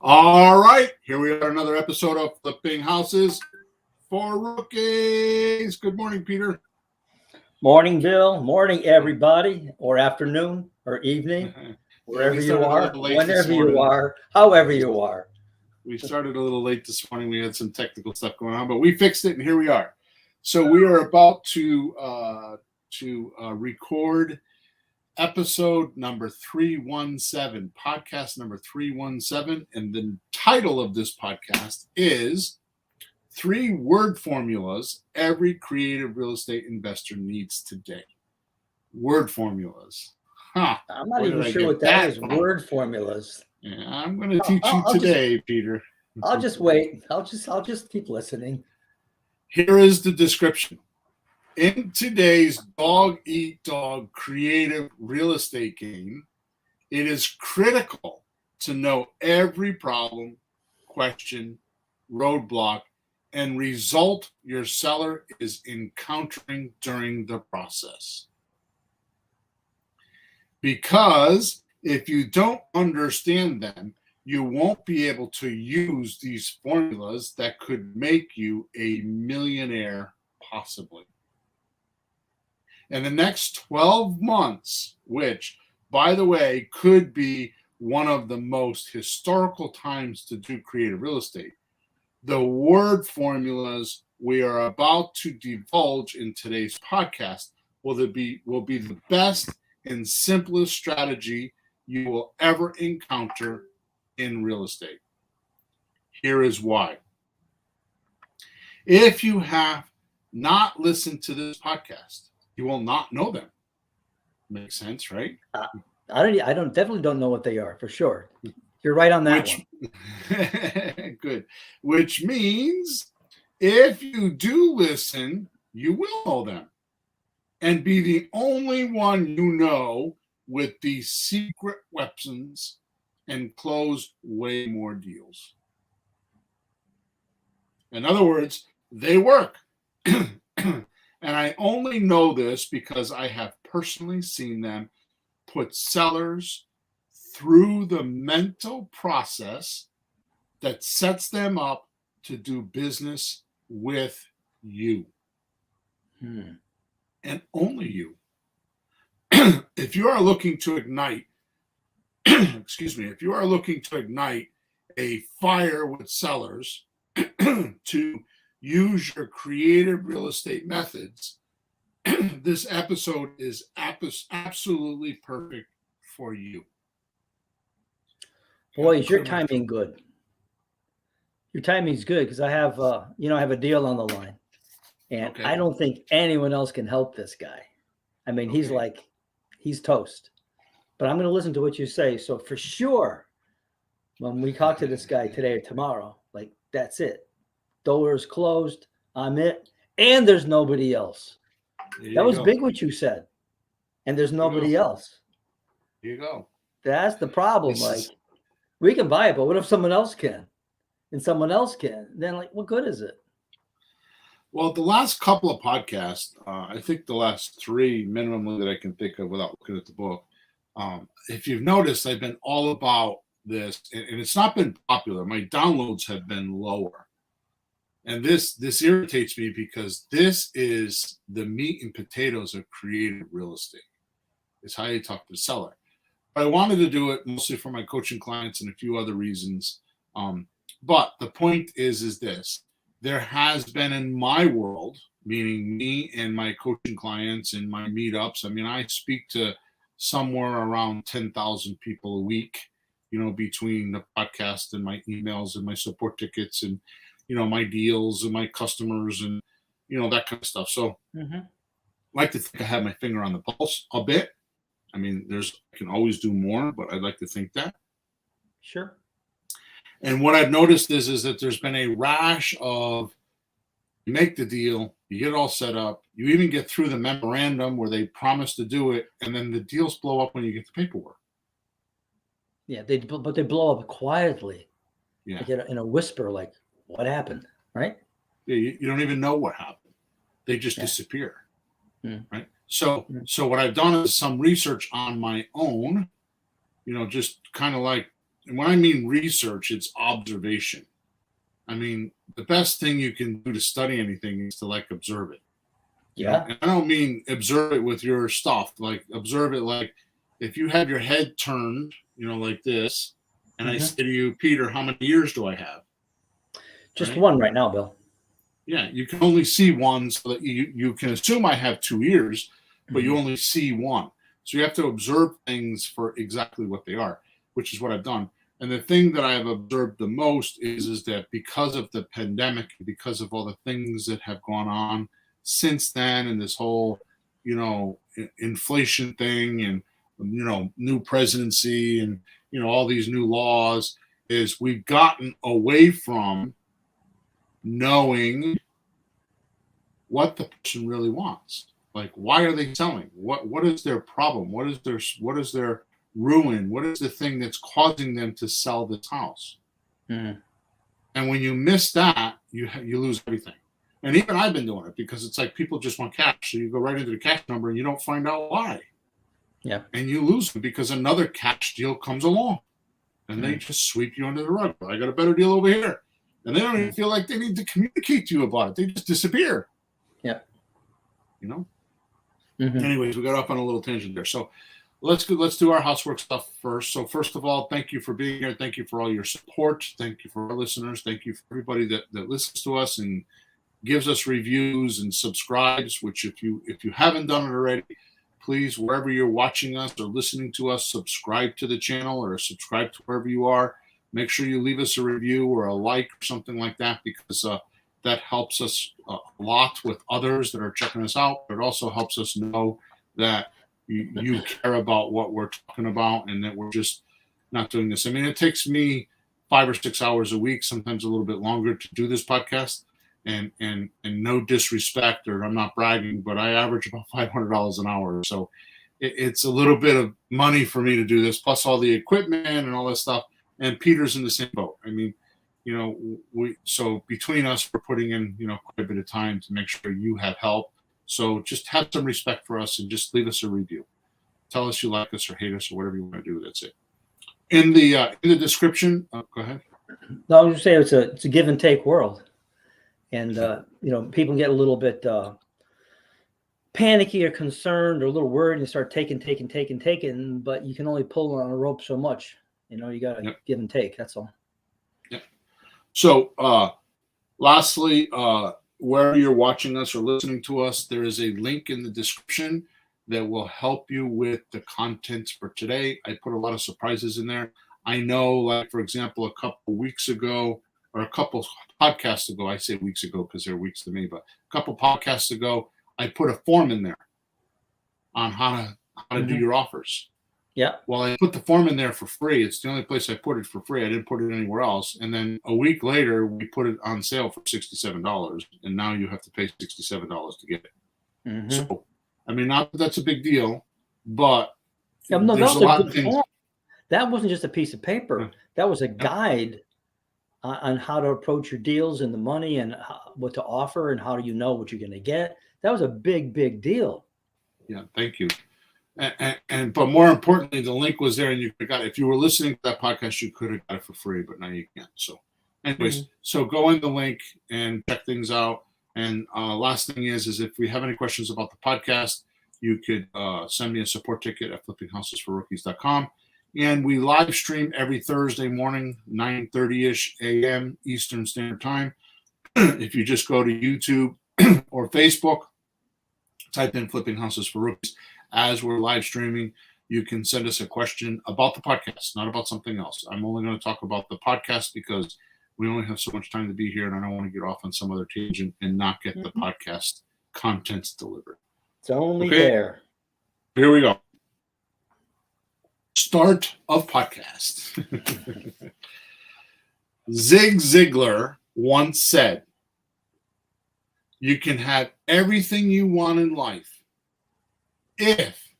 All right, here we are, another episode of Flipping Houses for Rookies. Good morning, Peter. Morning, Bill. Morning, everybody, or afternoon, or evening, wherever you are, whenever you are, however you are. We started a little late this morning. We had some technical stuff going on, but we fixed it, and here we are. So we are about to record episode number 317, podcast number 317, and the title of this podcast is 3 word formulas every creative real estate investor needs today. Word formulas. I'm not even sure what that is. Word formulas. Yeah, I'm going to teach you today, Peter. I'll just wait. I'll just keep listening. Here is the description. In today's dog-eat-dog creative real estate game, it is critical to know every problem, question, roadblock, and result your seller is encountering during the process. Because if you don't understand them, you won't be able to use these formulas that could make you a millionaire, possibly. In the next 12 months, which, by the way, could be one of the most historical times to do creative real estate, the word formulas we are about to divulge in today's podcast will be the best and simplest strategy you will ever encounter in real estate. Here is why. If you have not listened to this podcast, you will not know them. Makes sense, right? I definitely don't know what they are for sure. You're right on that one. Good. Which means if you do listen, you will know them and be the only one you know with these secret weapons and close way more deals. In other words, they work. And I only know this because I have personally seen them put sellers through the mental process that sets them up to do business with you. And only you. If you are looking to ignite, if you are looking to ignite a fire with sellers to use your creative real estate methods, this episode is absolutely perfect for you. Boy, is your timing good. Your timing's good because I have a deal on the line, and okay. I don't think anyone else can help this guy. I mean, okay. He's toast. But I'm going to listen to what you say. So for sure, when we talk to this guy today or tomorrow, that's it. Doors closed. I'm it. And there's nobody else. That was big what you said. And there's nobody else. There you go. That's the problem. We can buy it, but what if someone else can? And someone else can? Then what good is it? Well, the last couple of podcasts, I think the last 3 minimally that I can think of without looking at the book, if you've noticed, I've been all about this, and it's not been popular. My downloads have been lower. And this irritates me because this is the meat and potatoes of creative real estate. It's how you talk to the seller. I wanted to do it mostly for my coaching clients and a few other reasons. But the point is this. There has been in my world, meaning me and my coaching clients and my meetups. I mean, I speak to somewhere around 10,000 people a week, between the podcast and my emails and my support tickets and, my deals and my customers and, that kind of stuff. So I like to think I have my finger on the pulse a bit. I mean, I can always do more, but I'd like to think that. Sure. And what I've noticed is that there's been a rash of you make the deal, you get it all set up, you even get through the memorandum where they promise to do it, and then the deals blow up when you get the paperwork. Yeah, but they blow up quietly. Yeah. In a whisper, what happened, right? Yeah, you don't even know what happened. They just disappear, right? So what I've done is some research on my own, just kind of when I mean research, it's observation. I mean, the best thing you can do to study anything is to like observe it. Yeah. And I don't mean observe it with your stuff. Like observe it like if you have your head turned, like this, and I say to you, Peter, how many ears do I have? Just one right now, Bill. Yeah, you can only see one, so that you can assume I have 2 ears, but you only see one. So you have to observe things for exactly what they are, which is what I've done. And the thing that I have observed the most is that because of the pandemic, because of all the things that have gone on since then, and this whole, inflation thing, and new presidency, and all these new laws, is we've gotten away from knowing what the person really wants. Like, why are they selling? What is their problem? What is their ruin? What is the thing that's causing them to sell this house? Mm-hmm. And when you miss that, you lose everything. And even I've been doing it, because it's like people just want cash. So you go right into the cash number and you don't find out why. Yeah. And you lose them because another cash deal comes along and they just sweep you under the rug. I got a better deal over here. And they don't even feel like they need to communicate to you about it. They just disappear. Yeah. Anyways, we got off on a little tangent there. So let's do our housework stuff first. So first of all, thank you for being here. Thank you for all your support. Thank you for our listeners. Thank you for everybody that listens to us and gives us reviews and subscribes, which if you haven't done it already, please, wherever you're watching us or listening to us, subscribe to the channel or subscribe to wherever you are. Make sure you leave us a review or a like or something like that, because that helps us a lot with others that are checking us out. But it also helps us know that you care about what we're talking about and that we're just not doing this. I mean, it takes me 5 or 6 hours a week, sometimes a little bit longer, to do this podcast. And no disrespect, or I'm not bragging, but I average about $500 an hour. So it's a little bit of money for me to do this, plus all the equipment and all that stuff. And Peter's in the same boat. I mean, so between us, we're putting in, quite a bit of time to make sure you have help. So just have some respect for us and just leave us a review. Tell us you like us or hate us or whatever you want to do. That's it. In the description, go ahead. No, I was just saying it's a give and take world. And, people get a little bit panicky or concerned or a little worried and start taking, but you can only pull on a rope so much. You got to give and take. That's all. Yeah. So, lastly, wherever you're watching us or listening to us, there is a link in the description that will help you with the content for today. I put a lot of surprises in there. I know, like, for example, a couple weeks ago, or a couple podcasts ago, I say weeks ago because they're weeks to me, but a couple podcasts ago, I put a form in there on how to do your offers. Yeah. Well, I put the form in there for free. It's the only place I put it for free. I didn't put it anywhere else. And then a week later, we put it on sale for $67, and now you have to pay $67 to get it. So, I mean, not that that's a big deal, but no, there's a lot of things. That wasn't just a piece of paper. That was a guide on how to approach your deals and the money and what to offer and how do you know what you're going to get. That was a big, big deal. Yeah, thank you. But more importantly, the link was there, and you got it. If you were listening to that podcast, you could have got it for free, but now you can't. So, anyways, so go in the link and check things out. And last thing is if we have any questions about the podcast, you could send me a support ticket at flippinghousesforrookies.com. And we live stream every Thursday morning, 9:30-ish a.m. Eastern Standard Time. If you just go to YouTube or Facebook, type in Flipping Houses for Rookies. As we're live streaming, you can send us a question about the podcast, not about something else. I'm only going to talk about the podcast because we only have so much time to be here, and I don't want to get off on some other tangent and not get the podcast contents delivered. It's only there. Here we go. Start of podcast. Zig Ziglar once said, "You can have everything you want in life if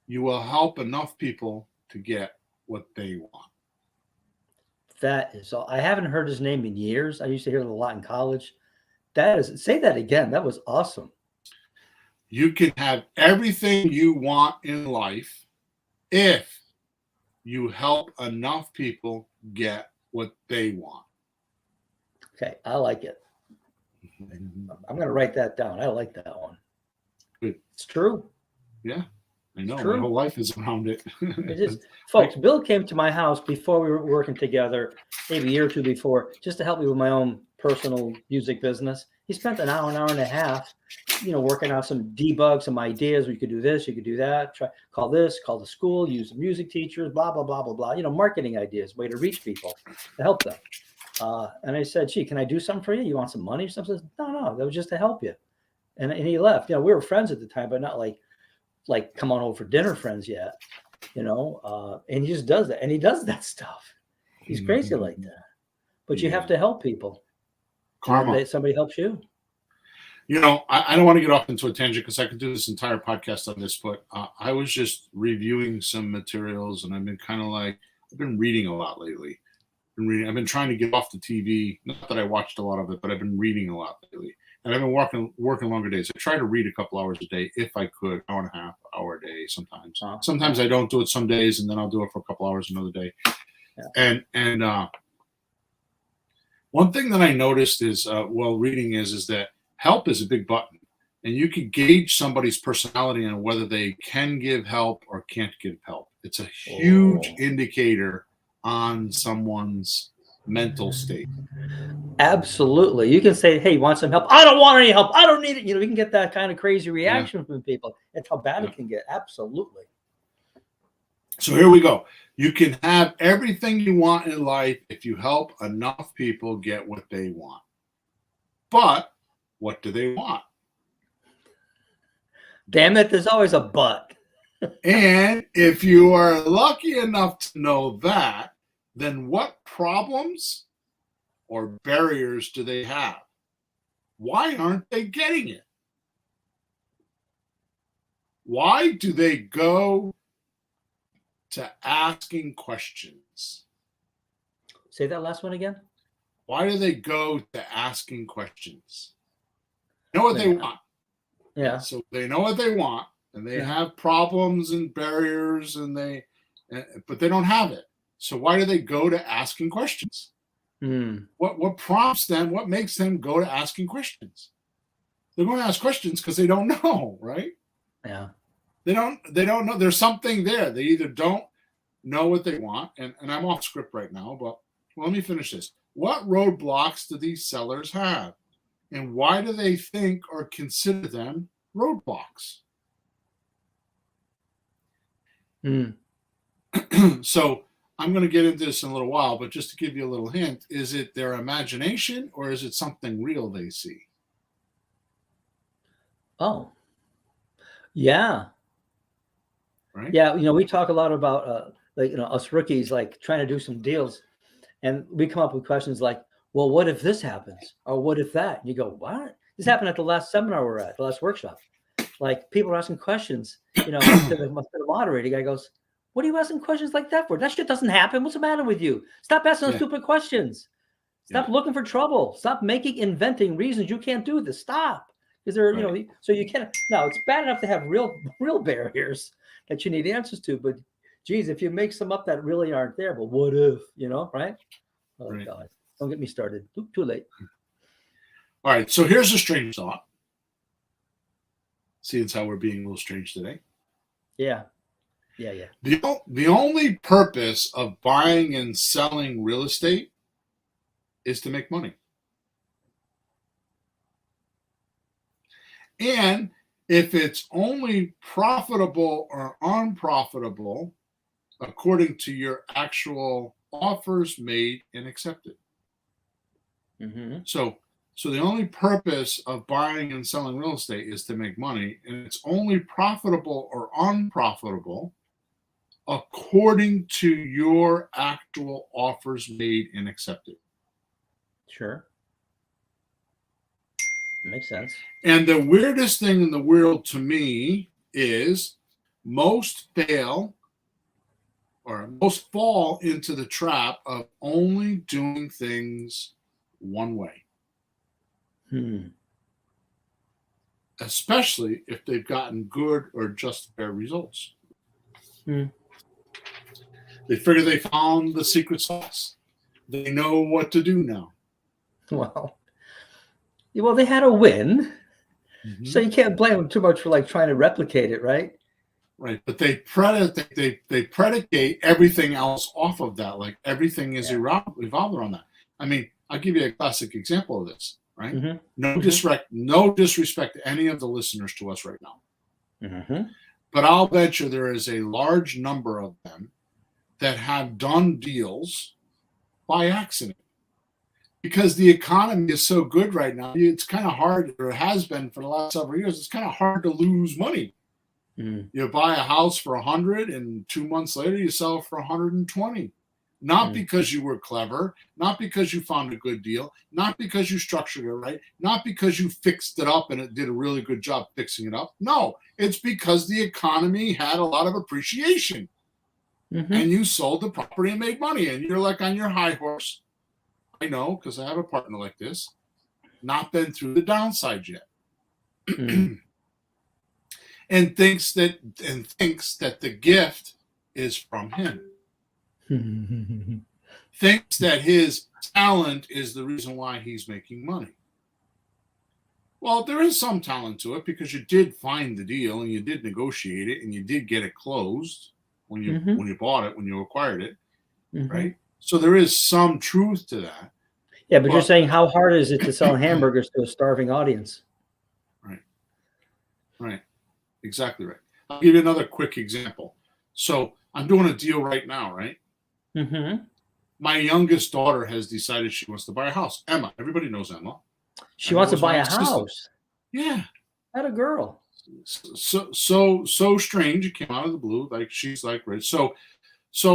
you will help enough people to get what they want." That is all. I haven't heard his name in years. I used to hear it a lot in college. Say that again. That was awesome. You can have everything you want in life if you help enough people get what they want. Okay, I like it. I'm going to write that down. I like that one. Good. It's true. Yeah, I know. True. My whole life is around it. It is. Folks, Bill came to my house before we were working together, maybe a year or two before, just to help me with my own personal music business. He spent an hour and a half, working on some debug, some ideas. We could do this, you could do that, call the school, use the music teachers, blah, blah, blah, blah, blah, marketing ideas, way to reach people, to help them. And I said, gee, can I do something for you? You want some money or something? No, that was just to help you. And he left. We were friends at the time, but not like come on over for dinner friends yet, and he just does that. And he does that stuff. He's crazy like that. But you have to help people. Karma. Somebody helps you. I don't want to get off into a tangent because I could do this entire podcast on this, but I was just reviewing some materials, and I've been reading a lot lately. I've been trying to get off the TV. Not that I watched a lot of it, but I've been reading a lot lately. And I've been working longer days. I try to read a couple hours a day if I could, hour and a half, hour a day sometimes. Sometimes I don't do it some days, and then I'll do it for a couple hours another day. Yeah. And one thing that I noticed is while reading is that help is a big button. And you can gauge somebody's personality on whether they can give help or can't give help. It's a huge indicator on someone's mental state. Absolutely. You can say, hey, you want some help? I don't want any help. I don't need it. We can get that kind of crazy reaction from people. That's how bad it can get. Absolutely. So here we go. You can have everything you want in life if you help enough people get what they want. But what do they want? Damn it, there's always a but. And if you are lucky enough to know that, then what problems or barriers do they have? Why aren't they getting it? Why do they go to asking questions? Say that last one again. Why do they go to asking questions? Know what they want. Yeah. So they know what they want, and they have problems and barriers, but they don't have it. So why do they go to asking questions? What prompts them? What makes them go to asking questions? They're going to ask questions because they don't know, right? Yeah. They don't know. There's something there. They either don't know what they want, and I'm off script right now, but let me finish this. What roadblocks do these sellers have? And why do they think or consider them roadblocks? So I'm going to get into this in a little while, but just to give you a little hint, is it their imagination or is it something real they see? Oh, yeah. Right? Yeah, we talk a lot about us rookies trying to do some deals, and we come up with questions like, well, what if this happens? Or what if that? And you go, what? This happened at the last seminar we're at, the last workshop. People are asking questions, to the moderator. The guy goes, what are you asking questions like that for? That shit doesn't happen. What's the matter with you? Stop asking stupid questions. Stop looking for trouble. Stop inventing reasons you can't do this. Stop. Because they're, so you can't. Now, it's bad enough to have real barriers that you need answers to. But, geez, if you make some up that really aren't there, but what if, right? Oh, right. God. Don't get me started. Too late. All right. So here's a strange thought. See, it's how we're being a little strange today. Yeah. The only purpose of buying and selling real estate is to make money. And if it's only profitable or unprofitable, according to your actual offers made and accepted. So the only purpose of buying and selling real estate is to make money, and it's only profitable or unprofitable according to your actual offers made and accepted. Sure. Makes sense. And the weirdest thing in the world to me is most fall into the trap of only doing things one way. Especially if they've gotten good or just fair results. They figure they found the secret sauce. They know what to do now. Well, they had a win, so Mhm. you can't blame them too much for like trying to replicate it, right? Right, but they predicate everything else off of that. Like everything is Yeah. evolved around that. I mean, I'll give you a classic example of this. Right? Mm-hmm. No disrespect to any of the listeners to us right now. Mm-hmm. But I'll bet you there is a large number of them that have done deals by accident because the economy is so good right now. It's kind of hard, or it has been for the last several years. It's kind of hard to lose money. Mm. You buy a house for 100, and 2 months later you sell it for 120. Not because you were clever, not because you found a good deal, not because you structured it right, not because you fixed it up and it did a really good job fixing it up. No, it's because the economy had a lot of appreciation and you sold the property and made money. And you're like on your high horse. I know because I have a partner like this, not been through the downside yet. and thinks that the gift is from him. Thinks that his talent is the reason why he's making money. Well, there is some talent to it because you did find the deal and you did negotiate it and you did get it closed when you bought it, when you acquired it, right? So there is some truth to that. Yeah, but you're saying how hard is it to sell hamburgers to a starving audience? Right. Exactly right. I'll give you another quick example. So I'm doing a deal right now, right? My youngest daughter has decided she wants to buy a house. Emma, everybody knows Emma. She wants to buy a house. Yeah. Not a girl. So strange. It came out of the blue. Like she's like, right. So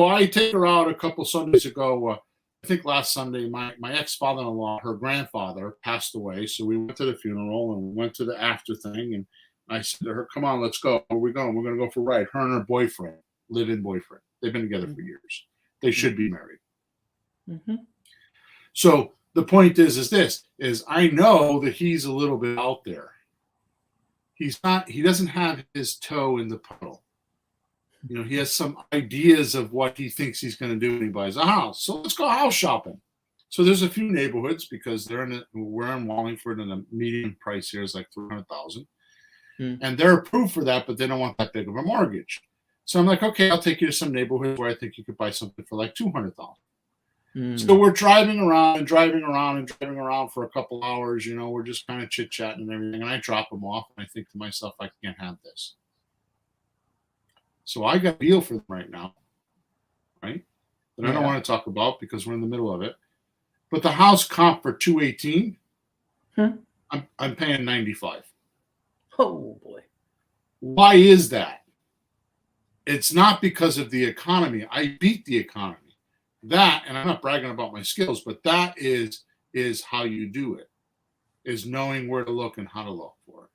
I take her out a couple Sundays ago. I think last Sunday, my ex-father-in-law, her grandfather passed away. So we went to the funeral and we went to the after thing. And I said to her, come on, let's go. Where are we going? We're going to go for a ride. Her and her boyfriend, live-in boyfriend. They've been together for years. They should be married. So the point is I know that he's a little bit out there. He doesn't have his toe in the puddle. You know, he has some ideas of what he thinks he's going to do when he buys a house. So let's go house shopping. So there's a few neighborhoods because we're in Wallingford and the median price here is like $300,000. And they're approved for that, but they don't want that big of a mortgage. So I'm like, okay, I'll take you to some neighborhoods where I think you could buy something for like $200,000. So we're driving around for a couple hours. You know, we're just kind of chit-chatting and everything. And I drop them off and I think to myself, I can't have this. So I got a deal for them right now, right? That I don't want to talk about because we're in the middle of it. But the house comp for 218, I'm paying 95. Oh boy. Why is that? It's not because of the economy. I beat the economy. That, and I'm not bragging about my skills, but that is how you do it, is knowing where to look and how to look for it.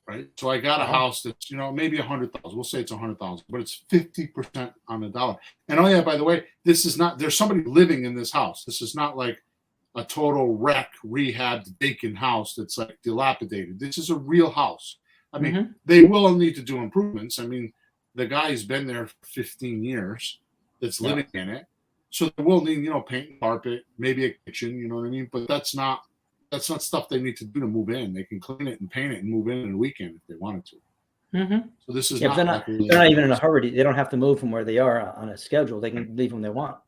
Right? So I got a house that's, you know, maybe 100,000. We'll say it's 100,000, but it's 50% on the dollar. And oh yeah, by the way, there's somebody living in this house. This is not like a total wreck, rehabbed, vacant house that's like dilapidated. This is a real house. I mean, they will need to do improvements. I mean, the guy's been there for 15 years that's living in it. So they will need, you know, paint and carpet, maybe a kitchen, you know what I mean? But that's not stuff they need to do to move in. They can clean it and paint it and move in a weekend if they wanted to. So this is they're not even in a hurry. They don't have to move from where they are on a schedule. They can leave when they want.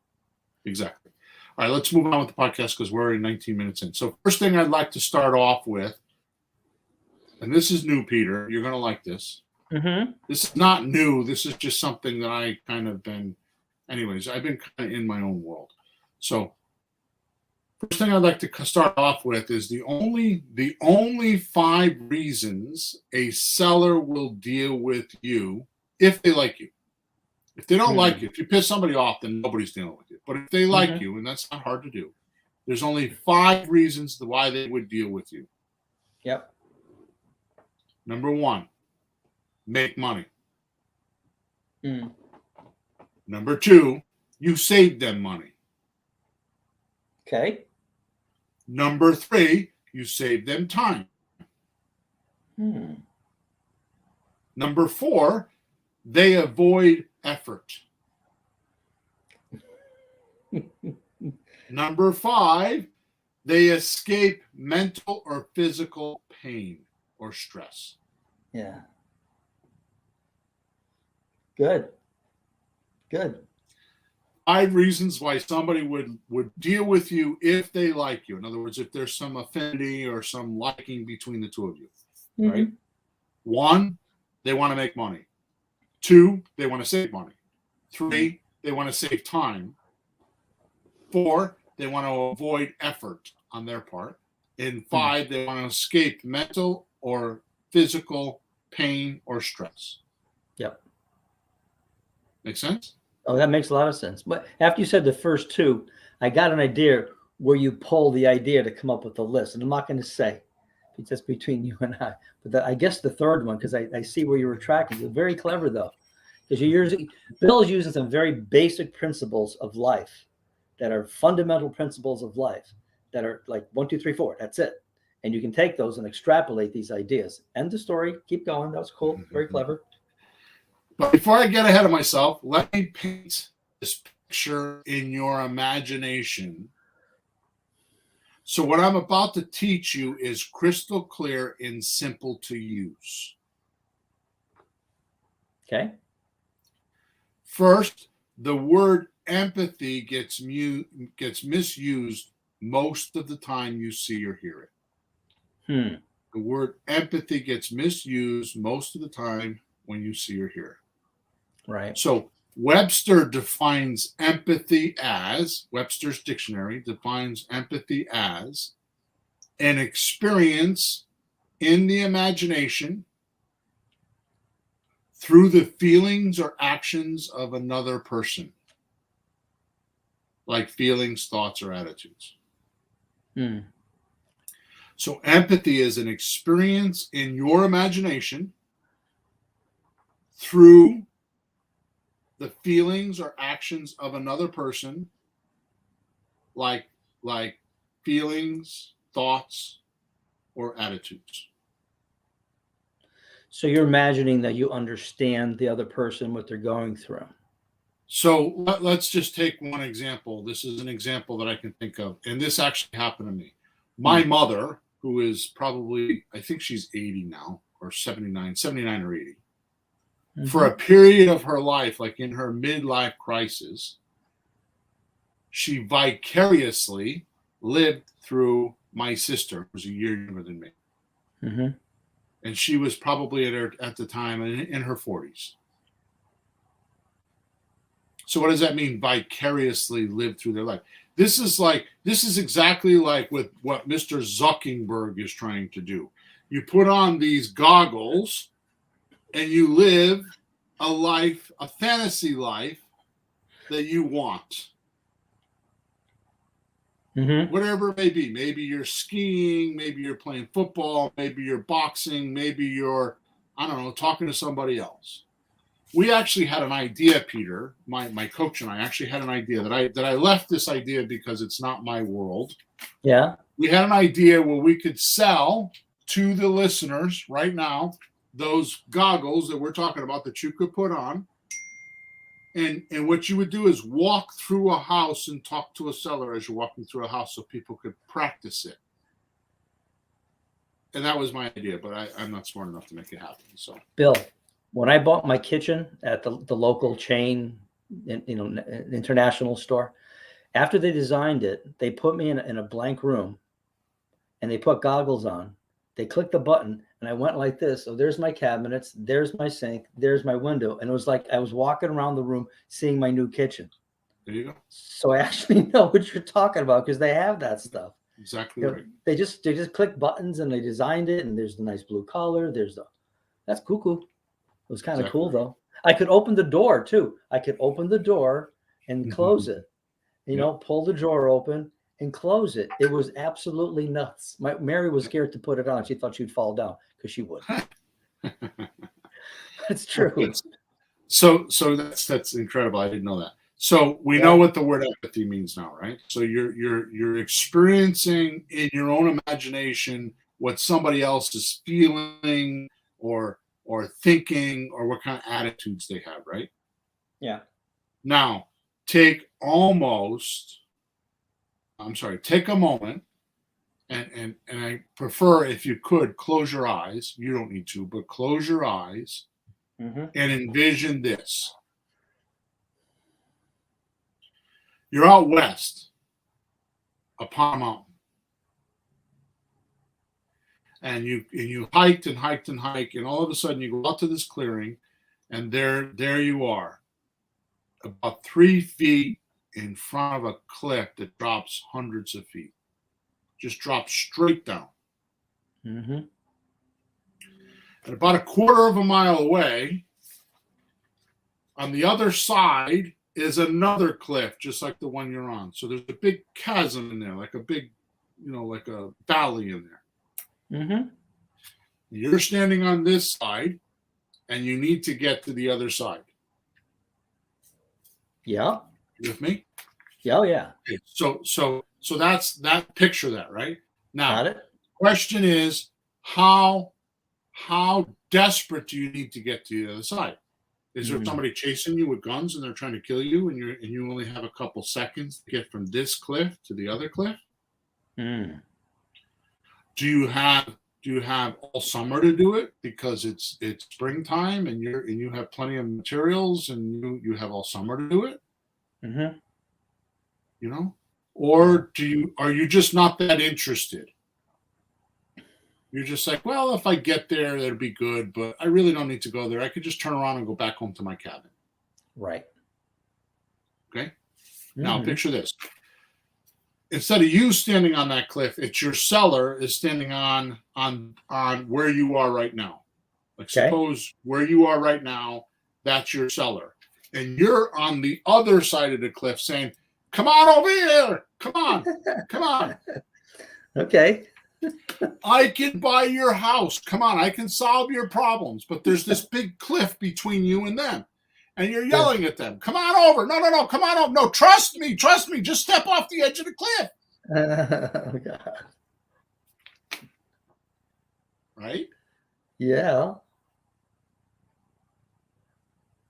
Exactly. All right, let's move on with the podcast because we're already 19 minutes in. So first thing I'd like to start off with, and this is new, Peter. You're going to like this. This is not new. This is just something that I kind of been, anyways, I've been kind of in my own world. So first thing I'd like to start off with is the only 5 reasons a seller will deal with you if they like you. If they don't like you, if you piss somebody off, then nobody's dealing with you. But if they like you, and that's not hard to do, there's only 5 reasons why they would deal with you. Yep. Number 1, make money. Number 2, you save them money. Okay. Number 3, you save them time. Number 4, they avoid effort. Number 5, they escape mental or physical pain or stress. Yeah. Good. 5 reasons why somebody would deal with you if they like you. In other words, if there's some affinity or some liking between the two of you, right? 1, they want to make money. 2, they want to save money. 3, they want to save time. 4, they want to avoid effort on their part. And 5, they want to escape mental or physical pain or stress. Yep. Make sense? Oh, that makes a lot of sense. But after you said the first 2, I got an idea where you pull the idea to come up with a list. And I'm not going to say, it's just between you and I. But I guess the third one, because I see where you were tracking. You're very clever, though. Because Bill's using some very basic principles of life that are fundamental principles of life that are like 1, 2, 3, 4. That's it. And you can take those and extrapolate these ideas. End the story. Keep going. That was cool. Very clever. But before I get ahead of myself, let me paint this picture in your imagination. So what I'm about to teach you is crystal clear and simple to use. Okay. First, the word empathy gets misused most of the time you see or hear it. The word empathy gets misused most of the time when you see or hear it. Right. So Webster defines empathy as, Webster's dictionary defines empathy as an experience in the imagination through the feelings or actions of another person, like feelings, thoughts, or attitudes. So empathy is an experience in your imagination through the feelings or actions of another person, like feelings, thoughts, or attitudes. So you're imagining that you understand the other person, what they're going through. So let's just take one example. This is an example that I can think of, and this actually happened to me. My mother, who is probably, I think she's 80 now, or 79 or 80. For a period of her life, like in her midlife crisis, she vicariously lived through my sister, who was a year younger than me. And she was probably at the time in her 40s. So what does that mean, vicariously live through their life? This is exactly like with what Mr. Zuckerberg is trying to do. You put on these goggles and you live a life, a fantasy life that you want. Whatever it may be. Maybe you're skiing, maybe you're playing football, maybe you're boxing, maybe you're, I don't know, talking to somebody else. We actually had an idea, Peter, my coach and I actually had an idea that I left this idea because it's not my world. Yeah. We had an idea where we could sell to the listeners right now those goggles that we're talking about that you could put on. And what you would do is walk through a house and talk to a seller as you're walking through a house so people could practice it. And that was my idea, but I'm not smart enough to make it happen. So, Bill, when I bought my kitchen at the local chain, international store, after they designed it, they put me in a blank room and they put goggles on. They clicked the button and I went like this. So there's my cabinets, there's my sink, there's my window. And it was like I was walking around the room seeing my new kitchen. There you go. So I actually know what you're talking about because they have that stuff. Exactly right. They just click buttons and they designed it, and there's the nice blue color. That's cuckoo. It was kind of cool though. I could open the door too. I could open the door and close it. Pull the drawer open and close it. It was absolutely nuts. Mary was scared to put it on. She thought she'd fall down because she would. That's true. So that's incredible. I didn't know that. So we know what the word empathy means now, right? So you're experiencing in your own imagination what somebody else is feeling or thinking or what kind of attitudes they have, right? Yeah. Now take almost I'm sorry, take a moment, and I prefer, if you could, close your eyes. You don't need to, but close your eyes and envision this. You're out west upon a mountain. And you hiked and hiked and hiked, and all of a sudden you go out to this clearing, and there you are, about 3 feet in front of a cliff that drops hundreds of feet. Just drops straight down. Mm-hmm. And about a quarter of a mile away, on the other side, is another cliff, just like the one you're on. So there's a big chasm in there, like a big, like a valley in there. Mm-hmm. You're standing on this side, and you need to get to the other side. Yeah. You with me? Yeah. Oh, yeah. Okay. So that's that. Picture that, right? Now, Got it. question is, how desperate do you need to get to the other side? Is there somebody chasing you with guns and they're trying to kill you, and you only have a couple seconds to get from this cliff to the other cliff? Mm. Do you have all summer to do it because it's springtime and you have plenty of materials and you have all summer to do it? Mm-hmm. Or are you just not that interested? You're just like, well, if I get there, that'd be good, but I really don't need to go there. I could just turn around and go back home to my cabin. Right. Okay. Now picture this. Instead of you standing on that cliff, it's your seller is standing on where you are right now. Like, suppose where you are right now, that's your seller. And you're on the other side of the cliff saying, come on over here. Come on. Come on. Okay. I can buy your house. Come on, I can solve your problems. But there's this big cliff between you and them. And you're yelling at them. Come on over. No. Come on over. No, trust me. Just step off the edge of the cliff. Oh, God. Right? Yeah.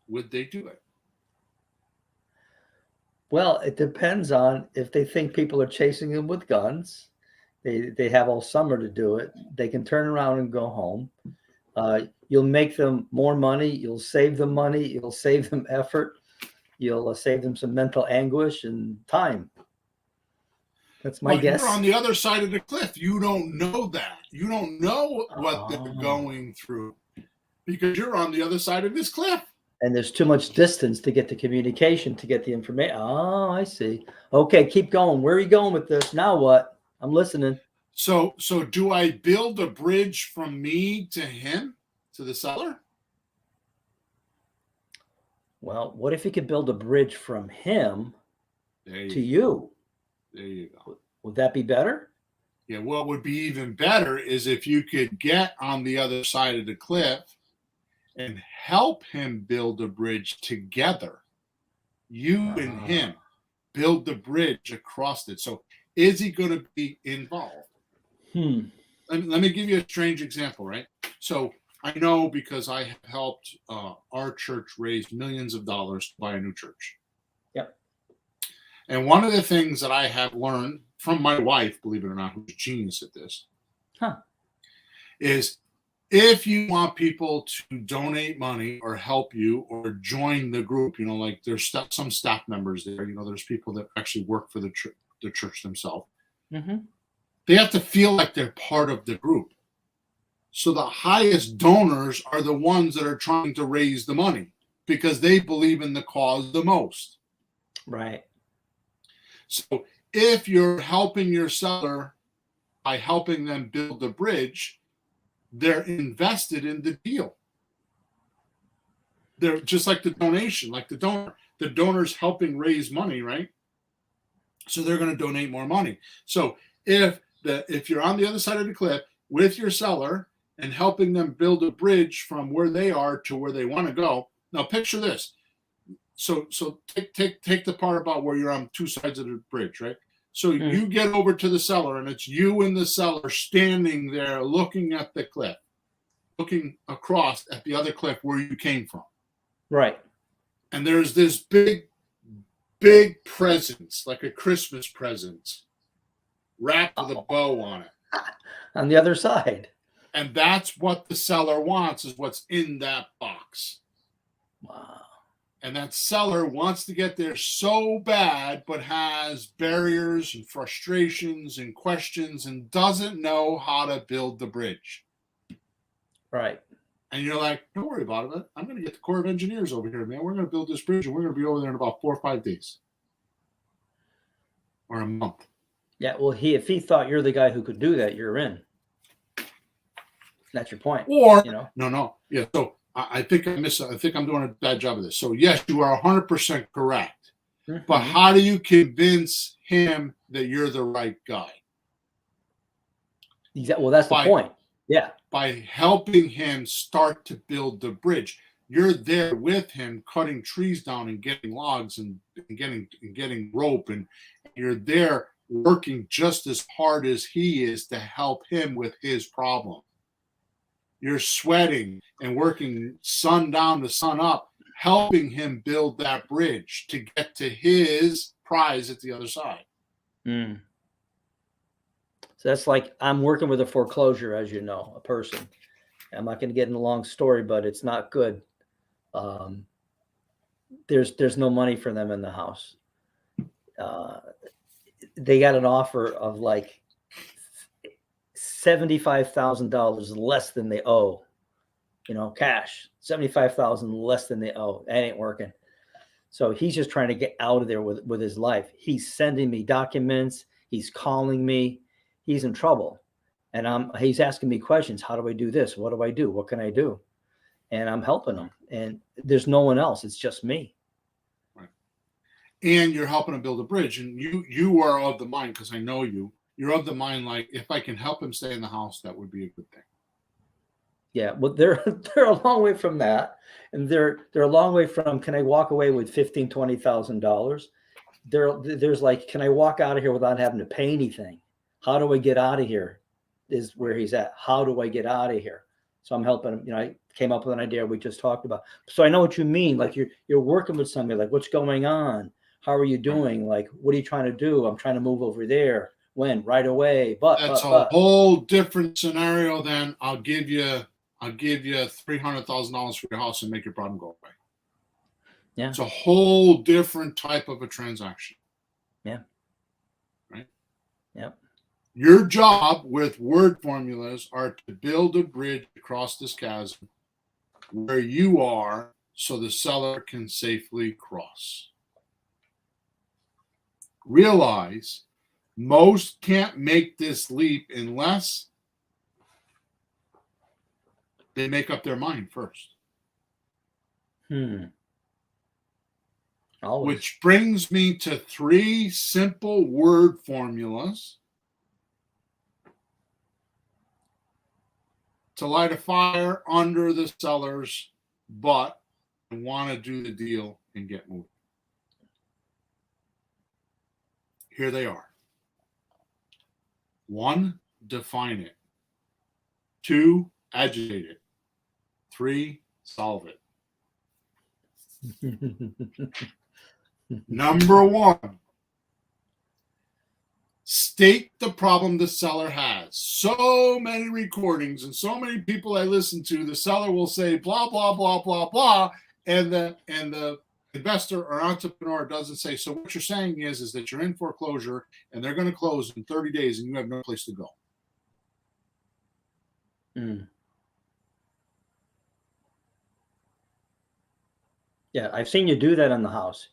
Would they do it? Well, it depends on if they think people are chasing them with guns. They have all summer to do it. They can turn around and go home. You'll make them more money. You'll save them money. You'll save them effort. You'll save them some mental anguish and time. That's my guess. You're on the other side of the cliff. You don't know that. You don't know what they're going through because you're on the other side of this cliff. And there's too much distance to get the communication, to get the information. Oh, I see. Okay, keep going. Where are you going with this? Now what? I'm listening. So do I build a bridge from me to him, to the seller? Well, what if you could build a bridge from him to you? There you go. Would that be better? Yeah, what would be even better is if you could get on the other side of the cliff and help him build a bridge together. You and him build the bridge across it. So is he going to be involved? Let me give you a strange example, right? So I know because I have helped our church raise millions of dollars to buy a new church. Yep. And one of the things that I have learned from my wife, believe it or not, who's a genius at this, is if you want people to donate money or help you or join the group, like there's some staff members there, there's people that actually work for the church themselves. Mm-hmm. They have to feel like they're part of the group. So the highest donors are the ones that are trying to raise the money because they believe in the cause the most. Right. So if you're helping your seller by helping them build the bridge, they're invested in the deal. They're just like the donation, like the donor. The donor's helping raise money, right? So they're going to donate more money. So if you're on the other side of the cliff with your seller and helping them build a bridge from where they are to where they want to go. Now picture this. So take the part about where you're on two sides of the bridge, right? So you get over to the seller and it's you and the seller standing there looking at the cliff, looking across at the other cliff where you came from. Right. And there's this big presents, like a Christmas present wrapped with a bow on it. On the other side. And that's what the seller wants, is what's in that box. Wow. And that seller wants to get there so bad, but has barriers and frustrations and questions and doesn't know how to build the bridge. Right. And you're like, don't worry about it. I'm going to get the Corps of Engineers over here, man. We're going to build this bridge, and we're going to be over there in about 4 or 5 days. Or a month. Yeah, well, if he thought you're the guy who could do that, you're in. That's your point. Or, you know? No. Yeah, so I think I'm doing a bad job of this. So, yes, you are 100% correct. Mm-hmm. But how do you convince him that you're the right guy? Exactly. Well, that's the point. Yeah. By helping him start to build the bridge. You're there with him, cutting trees down and getting logs and getting rope, and you're there working just as hard as he is to help him with his problem. You're sweating and working sun down to sun up, helping him build that bridge to get to his prize at the other side. Mm. So that's like I'm working with a foreclosure, as you know, a person. I'm not going to get in a long story, but it's not good. There's no money for them in the house. They got an offer of like $75,000 less than they owe, cash, 75,000 less than they owe. That ain't working. So he's just trying to get out of there with his life. He's sending me documents. He's calling me. He's in trouble. And he's asking me questions. How do I do this? What do I do? What can I do? And I'm helping him. And there's no one else. It's just me. Right. And you're helping him build a bridge. And you are of the mind, because I know you're of the mind, like, if I can help him stay in the house, that would be a good thing. Yeah, well, they're a long way from that. And they're a long way from, can I walk away with $15,000, $20,000? There's like, can I walk out of here without having to pay anything? How do I get out of here? Is where he's at. How do I get out of here? So I'm helping him. I came up with an idea we just talked about. So I know what you mean. Like you're working with somebody, like, what's going on? How are you doing? Like, what are you trying to do? I'm trying to move over there. When? Right away. But that's a whole different scenario than I'll give you $300,000 for your house and make your problem go away. Yeah. It's a whole different type of a transaction. Yeah. Right? Yep. Your job with word formulas are to build a bridge across this chasm where you are, so the seller can safely cross. Realize most can't make this leap unless they make up their mind first. Always. Which brings me to 3 simple word formulas to light a fire under the seller's butt and want to do the deal and get moving. Here they are. 1, define it. 2, agitate it. 3, solve it. Number 1, state the problem the seller has. So many recordings and so many people I listen to, the seller will say blah, blah, blah, blah, blah, and the investor or entrepreneur doesn't say, so what you're saying is that you're in foreclosure and they're going to close in 30 days and you have no place to go. Yeah, I've seen you do that in the house.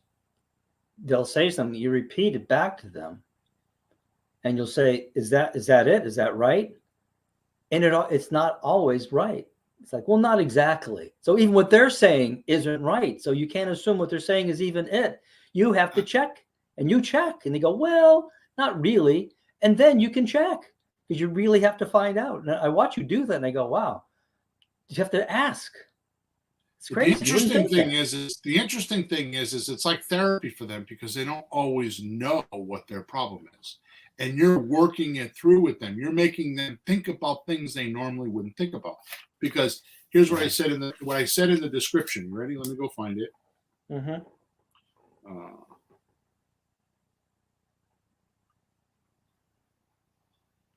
They'll say something, you repeat it back to them, and you'll say, is that it? Is that right? And it's not always right. It's like, well, not exactly. So even what they're saying isn't right. So you can't assume what they're saying is even it. You have to check, and you check, and they go, well, not really. And then you can check, because you really have to find out. And I watch you do that, and I go, wow, you have to ask. It's crazy. The interesting thing is it's like therapy for them, because they don't always know what their problem is. And you're working it through with them. You're making them think about things they normally wouldn't think about. Because here's what I said in the description. You ready? Let me go find it.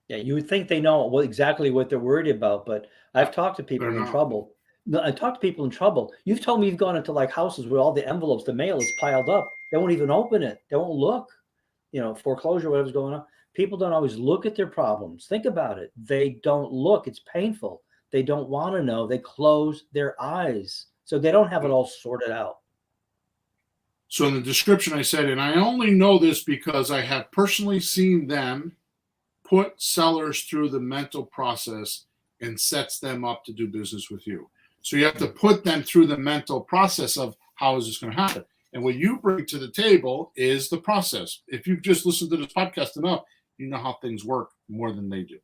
Yeah, you would think they know exactly what they're worried about, but I've talked to people in trouble. No, I talked to people in trouble. You've told me you've gone into like houses where all the envelopes, the mail is piled up. They won't even open it. They won't look. Foreclosure, whatever's going on. People don't always look at their problems. Think about it. They don't look. It's painful. They don't want to know. They close their eyes. So they don't have it all sorted out. So in the description, I said, and I only know this because I have personally seen them put sellers through the mental process and sets them up to do business with you. So you have to put them through the mental process of how is this going to happen? And what you bring to the table is the process. If you've just listened to this podcast enough, you know how things work more than they do.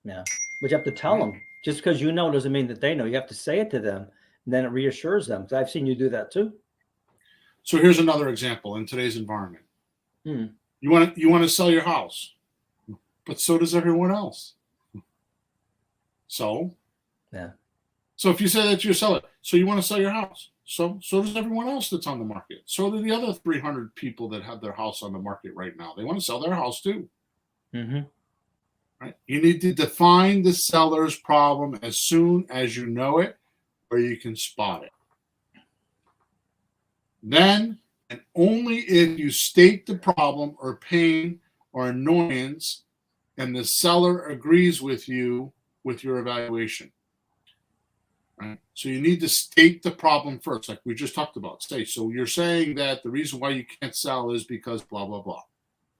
Yeah. But you have to tell them. Just because you know doesn't mean that they know. You have to say it to them, and then it reassures them. Because I've seen you do that too. So here's another example in today's environment. You want to sell your house, but so does everyone else. So if you say that you're selling, so you want to sell your house, so does everyone else that's on the market. So do the other 300 people that have their house on the market right now. They want to sell their house too. Right? You need to define the seller's problem as soon as you know it, or you can spot it. Then, and only if you state the problem or pain or annoyance and the seller agrees with you with your evaluation. Right? So you need to state the problem first, like we just talked about. So you're saying that the reason why you can't sell is because blah, blah, blah.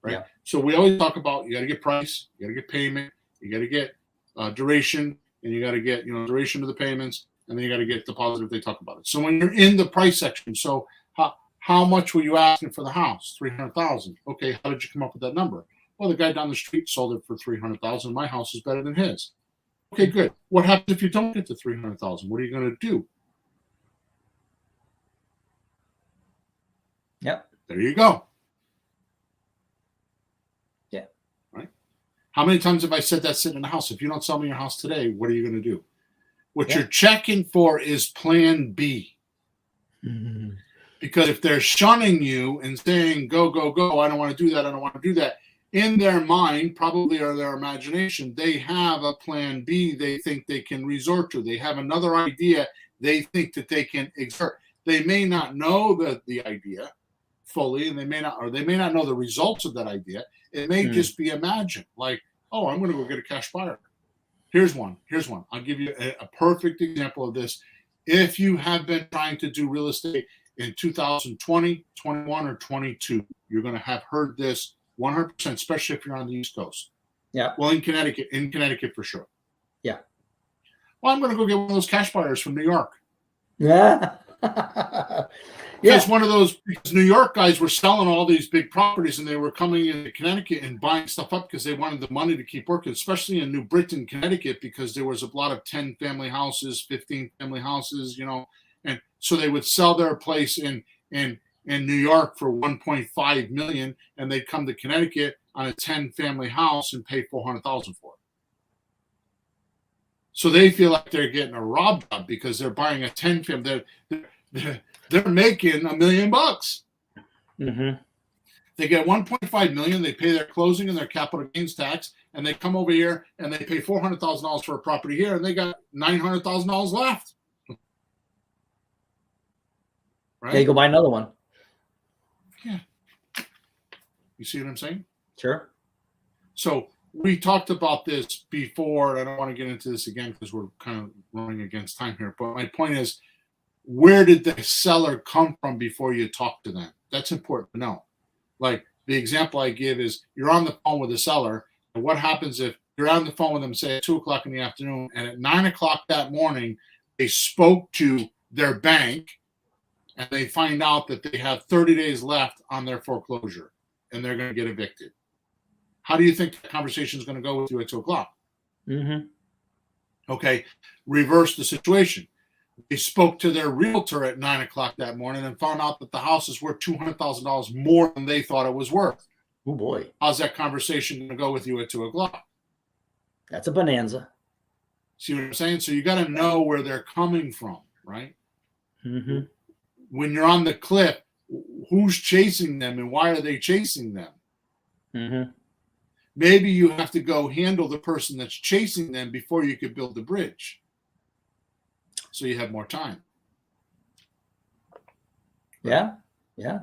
Right? Yeah. So we always talk about you got to get price, you got to get payment, you got to get duration, and you got to get duration of the payments, and then you got to get deposit if they talk about it. So when you're in the price section, so how much were you asking for the house? $300,000. Okay, how did you come up with that number? Well, the guy down the street sold it for $300,000. My house is better than his. Okay, good. What happens if you don't get the $300,000? What are you going to do? Yep. There you go. Yeah. Right. How many times have I said that sitting in the house? If you don't sell me your house today, what are you going to do? What you're checking for is plan B. Because if they're shunning you and saying, go, go, go, I don't want to do that, I don't want to do that, in their mind, probably or their imagination, they have a plan B they think they can resort to. They have another idea they think that they can exert. They may not know the idea fully, and they may not know the results of that idea. It may just be imagined, like, oh, I'm going to go get a cash buyer. Here's one. I'll give you a perfect example of this. If you have been trying to do real estate in 2020, 21, or 22, you're going to have heard this 100%, especially if you're on the East Coast. Yeah. Well, in Connecticut for sure. Yeah. Well, I'm going to go get one of those cash buyers from New York. Yeah. Because one of those, because New York guys were selling all these big properties and they were coming into Connecticut and buying stuff up because they wanted the money to keep working, especially in New Britain, Connecticut, because there was a lot of 10 family houses, 15 family houses, and so they would sell their place in New York for $1.5 million, and they'd come to Connecticut on a 10 family house and pay $400,000 for it. So they feel like they're getting a rob job because they're buying a 10 family. They're making $1 million. They get $1.5 million. They pay their closing and their capital gains tax, and they come over here and they pay $400,000 for a property here, and they got $900,000 left. Right? Yeah, you go buy another one. Yeah. You see what I'm saying? Sure. So we talked about this before. I don't want to get into this again because we're kind of running against time here. But my point is, where did the seller come from before you talk to them? That's important to know. Like the example I give is you're on the phone with the seller, and what happens if you're on the phone with them, say at 2:00 in the afternoon, and at 9:00 that morning, they spoke to their bank and they find out that they have 30 days left on their foreclosure and they're going to get evicted. How do you think the conversation is going to go with you at 2:00? Okay, reverse the situation. They spoke to their realtor at 9:00 that morning and found out that the house is worth $200,000 more than they thought it was worth. Oh boy. How's that conversation going to go with you at 2:00? That's a bonanza. See what I'm saying? So you got to know where they're coming from, right? When you're on the cliff, who's chasing them and why are they chasing them? maybe you have to go handle the person that's chasing them before you could build the bridge. So you have more time. Yeah. Yeah.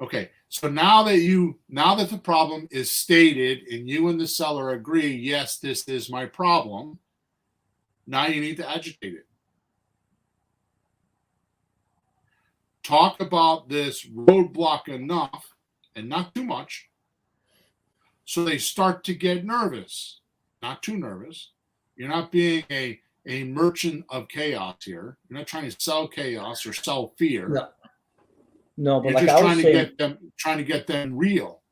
Okay. So now that the problem is stated and you and the seller agree, yes, this is my problem, now you need to agitate it. Talk about this roadblock enough and not too much so they start to get nervous. Not too nervous. You're not being a merchant of chaos here. You're not trying to sell chaos or sell fear. No, but you're like just I was trying to get them real.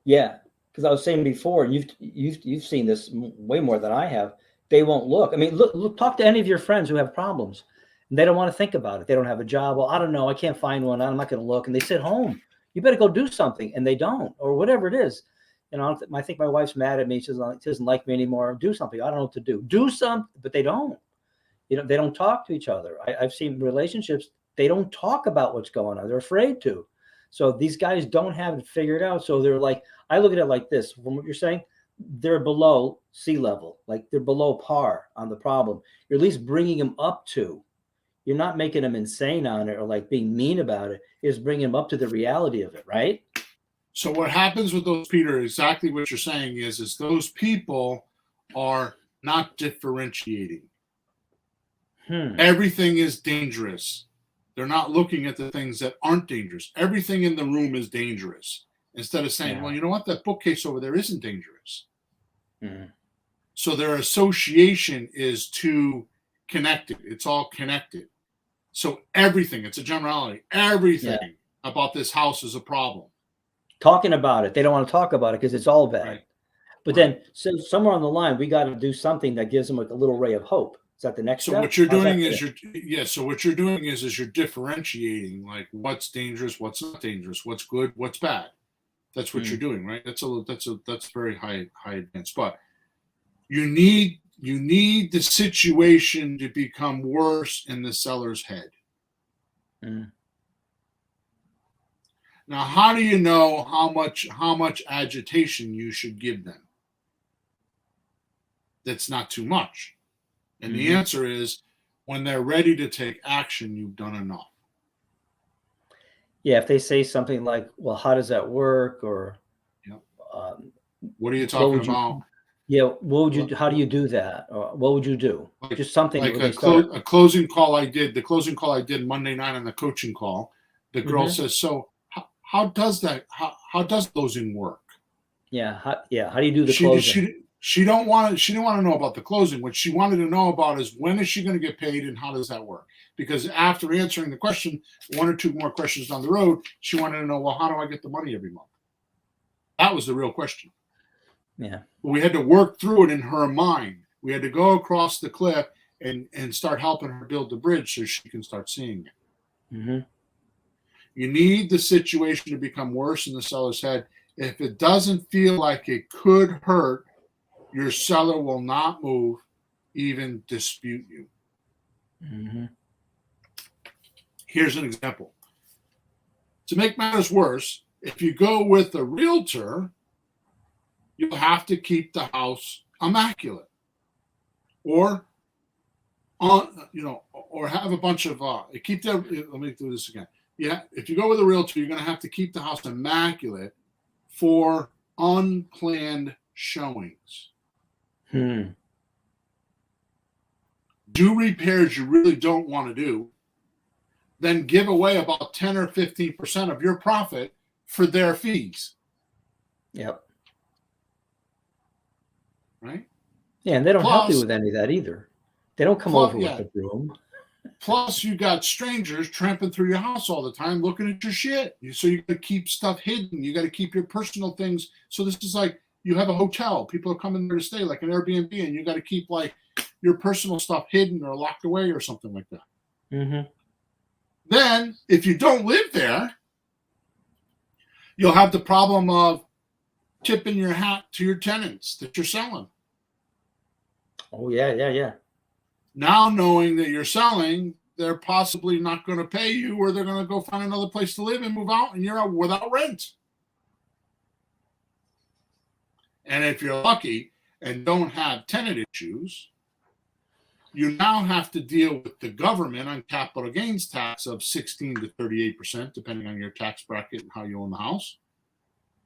Yeah, because I was saying before, you've seen this way more than I have. They won't look. I mean, look, talk to any of your friends who have problems, and they don't want to think about it. They don't have a job. Well, I don't know. I can't find one. I'm not going to look. And they sit home. You better go do something, and they don't, or whatever it is. You know, I think my wife's mad at me. She doesn't like me anymore. Do something. I don't know what to do. Do something, but they don't. You know, they don't talk to each other. I've seen relationships. They don't talk about what's going on. They're afraid to. So these guys don't have it figured out. So they're like, I look at it like this, from what you're saying, they're below sea level, like they're below par on the problem. You're at least bringing them up to, you're not making them insane on it or like being mean about it. You're just bringing them up to the reality of it, right? So what happens with those, Peter, exactly what you're saying is those people are not differentiating. Everything is dangerous. They're not looking at the things that aren't dangerous. Everything in the room is dangerous. Instead of saying, well, you know what? That bookcase over there isn't dangerous. So their association is too connected. It's all connected. So everything, it's a generality. Everything about this house is a problem. Talking about it. They don't want to talk about it because it's all bad. Right. But then so somewhere on the line, we got to do something that gives them like a little ray of hope. Is that the next step? So what you're doing is you're differentiating like what's dangerous, what's not dangerous, what's good, what's bad. That's what you're doing, right? That's very high advanced. But you need the situation to become worse in the seller's head. Now, how do you know how much agitation you should give them? That's not too much. And the answer is when they're ready to take action, you've done enough. Yeah, if they say something like, well, how does that work? Or what are you talking about? How do you do that? Or what would you do? Just something like a closing call I did. The closing call I did Monday night on the coaching call. The girl says, so how does closing work? How do you do the closing? She didn't want to know about the closing. What she wanted to know about is when is she going to get paid and how does that work? Because after answering the question, one or two more questions down the road, she wanted to know, well, how do I get the money every month? That was the real question. Yeah. But we had to work through it in her mind. We had to go across the cliff and start helping her build the bridge so she can start seeing it. You need the situation to become worse in the seller's head. If it doesn't feel like it could hurt, your seller will not move, even dispute you. Here's an example. To make matters worse, if you go with a realtor, you'll have to keep the house immaculate, or have a bunch of let me do this again. Yeah, if you go with a realtor, you're going to have to keep the house immaculate for unplanned showings. Do repairs you really don't want to do, then give away about 10 or 15% of your profit for their fees. Yep. Right? Yeah, and they don't help you with any of that either. They don't come over with the broom. Plus, you got strangers tramping through your house all the time looking at your shit. So you got to keep stuff hidden. You got to keep your personal things. So this is like you have a hotel. People are coming there to stay, like an Airbnb, and you got to keep like your personal stuff hidden or locked away or something like that. Then, if you don't live there, you'll have the problem of tipping your hat to your tenants that you're selling. Oh, yeah. Now, knowing that you're selling, they're possibly not going to pay you, or they're going to go find another place to live and move out, and you're out without rent. And if you're lucky and don't have tenant issues, you now have to deal with the government on capital gains tax of 16 to 38%, depending on your tax bracket and how you own the house,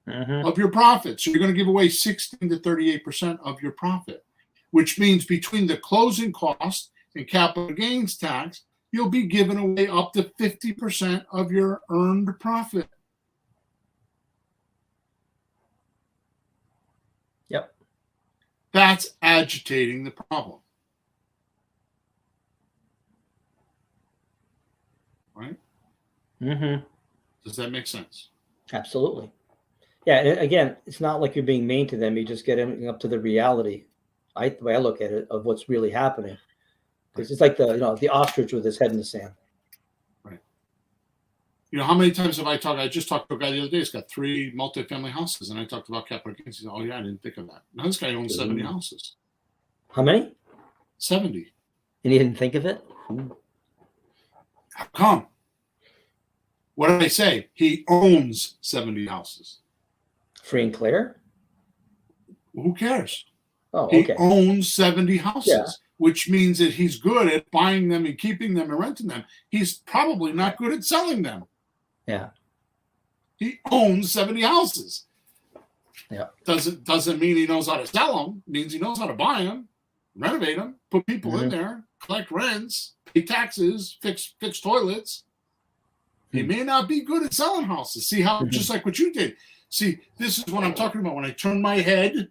of your profit. So you're going to give away 16 to 38% of your profit, which means between the closing cost and capital gains tax, you'll be giving away up to 50% of your earned profit. Yep. That's agitating the problem. Right? Does that make sense? Absolutely. Yeah. Again, it's not like you're being mean to them. You just get up to the reality. The way I look at it, of what's really happening. Because it's like the ostrich with his head in the sand. Right. How many times have I talked? I just talked to a guy the other day. He's got 3 multifamily houses, and I talked about capital gains. He said, "Oh yeah, I didn't think of that." Now this guy owns 70 houses. How many? 70. And you didn't think of it? How come? What did I say? He owns 70 houses. Free and clear? Who cares? Oh, okay. He owns 70 houses, which means that he's good at buying them and keeping them and renting them. He's probably not good at selling them. Yeah. He owns 70 houses. Yeah. Doesn't mean he knows how to sell them. It means he knows how to buy them, renovate them, put people in there, collect rents, pay taxes, fix toilets. He may not be good at selling houses. See how, just like what you did. See, this is what I'm talking about. When I turn my head,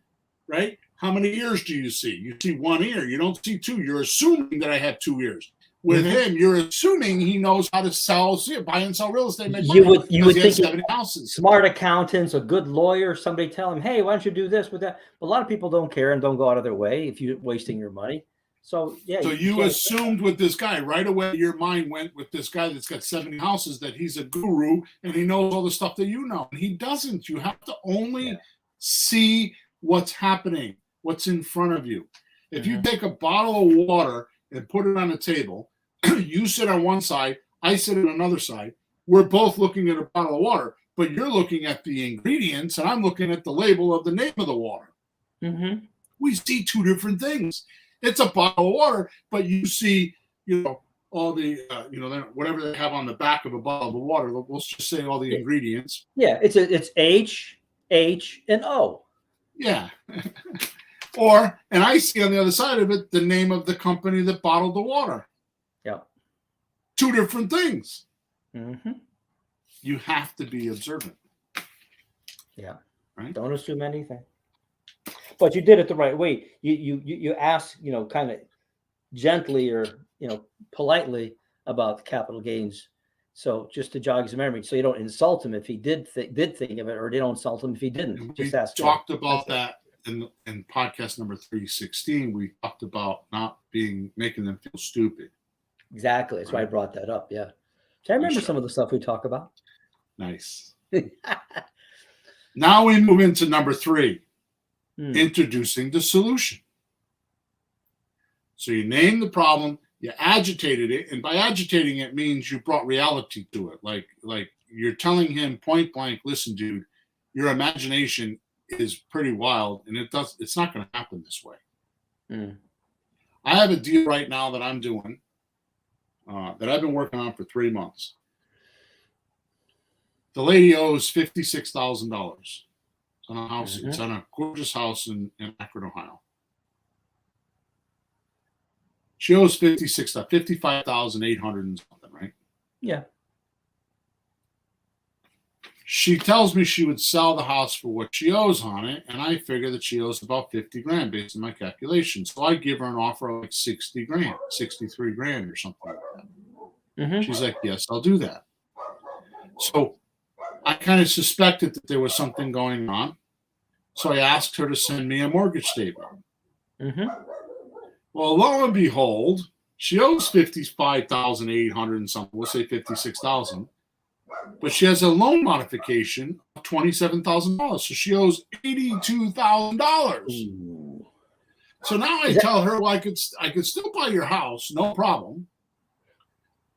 right? How many ears do you see? You see 1 ear. You don't see 2. You're assuming that I have 2 ears. With him, you're assuming he knows how to buy and sell real estate. You would think 70 houses. Smart accountants, a good lawyer, somebody tell him, hey, why don't you do this with that? But a lot of people don't care and don't go out of their way if you're wasting your money. So, yeah. So you assumed with this guy right away, your mind went with this guy that's got 70 houses that he's a guru and he knows all the stuff that you know. And he doesn't. You have to only see what's happening, what's in front of you. If you take a bottle of water and put it on the table, you sit on one side, I sit on another side. We're both looking at a bottle of water, but you're looking at the ingredients and I'm looking at the label of the name of the water. We see 2 different things. It's a bottle of water, but you see, all the, whatever they have on the back of a bottle of water. Let's just say all the ingredients. Yeah, it's H, and O. Yeah. And I see on the other side of it the name of the company that bottled the water. Yep. 2 different things. You have to be observant. Yeah. Right? Don't assume anything. But you did it the right way. You asked, kind of gently or, politely about the capital gains. So just to jog his memory, so you don't insult him if he did think of it, or they don't insult him if he didn't. Just ask. Talked about that in podcast number 316. We talked about not making them feel stupid. Exactly. That's why I brought that up. Yeah. So I remember some of the stuff we talk about. Nice. Now we move into number 3. Introducing the solution. So you name the problem, you agitated it, and by agitating it means you brought reality to it. Like you're telling him point blank, listen, dude, your imagination is pretty wild, and it's not going to happen this way. I have a deal right now that I'm doing that I've been working on for 3 months. The lady owes $56,000. On a house. It's on a gorgeous house in Akron, Ohio. She owes $55,800 and something, right? Yeah. She tells me she would sell the house for what she owes on it, and I figure that she owes about $50,000 based on my calculations. So I give her an offer of like $60,000, $63,000 or something like that. She's like, yes, I'll do that. So I kind of suspected that there was something going on. So I asked her to send me a mortgage statement. Well, lo and behold, she owes $55,800 and something. We'll say $56,000. But she has a loan modification of $27,000. So she owes $82,000. So now I tell her, well, I could still buy your house, no problem.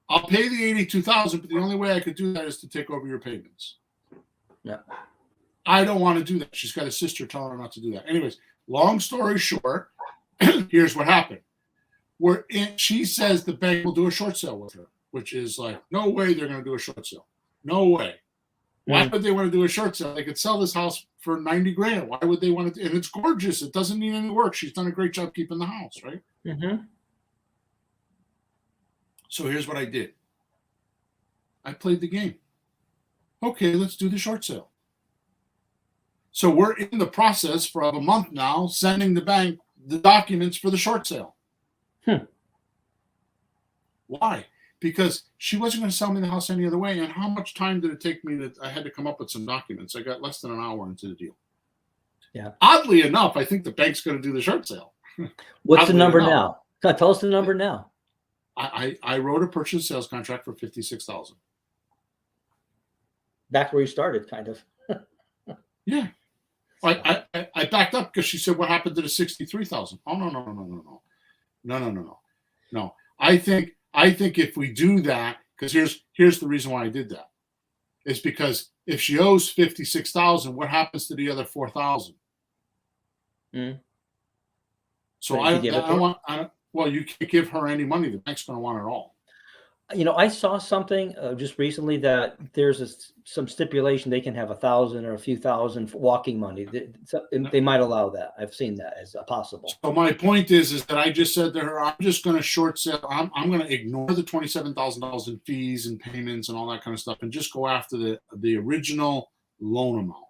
I'll pay the $82,000, but the only way I could do that is to take over your payments. Yeah. I don't want to do that. She's got a sister telling her not to do that. Anyways, long story short, here's what happened. She says the bank will do a short sale with her, which is like, no way they're going to do a short sale. No way. Why would they want to do a short sale? They could sell this house for 90 grand. Why would they want to? And it's gorgeous. It doesn't need any work. She's done a great job keeping the house, right? Mm-hmm. So here's what I did. I played the game. Okay, let's do the short sale. So we're in the process for a month now, sending the bank the documents for the short sale. Why? Because she wasn't going to sell me the house any other way. And how much time did it take me I had to come up with some documents? I got less than an hour into the deal. Yeah. Oddly enough, I think the bank's going to do the short sale. What's the number now? Tell us the number now. I wrote a purchase sales contract for $56,000. Back where you started, kind of. Yeah. I backed up because she said, what happened to the $63,000? Oh, no. I think if we do that, because here's the reason why I did that. Is because if she owes $56,000, what happens to the other $4,000? So you can't give her any money. The bank's going to want it all. I saw something just recently that there's some stipulation they can have 1,000 or a few thousand walking money. They might allow that. I've seen that as a possible. So my point is that I just said to her, I'm just going to short sell. I'm going to ignore the $27,000 in fees and payments and all that kind of stuff and just go after the original loan amount.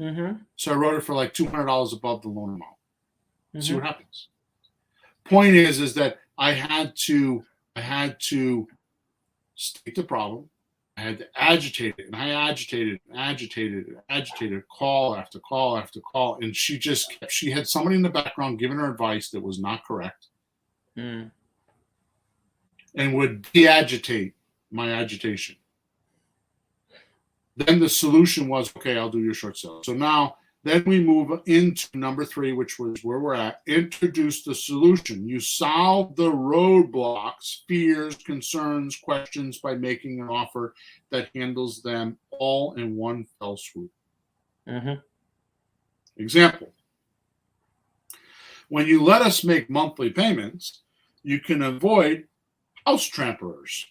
Mm-hmm. So I wrote it for like $200 above the loan amount. Mm-hmm. See what happens. Point is that I had to state the problem. I had to agitate it, and I agitated, call after call after call, and she had somebody in the background giving her advice that was not correct, and would de-agitate my agitation. Then the solution was, okay, I'll do your short sale. So then we move into number 3, which was where we're at. Introduce the solution. You solve the roadblocks, fears, concerns, questions by making an offer that handles them all in one fell swoop. Mm-hmm. Example. When you let us make monthly payments, you can avoid house tramperers.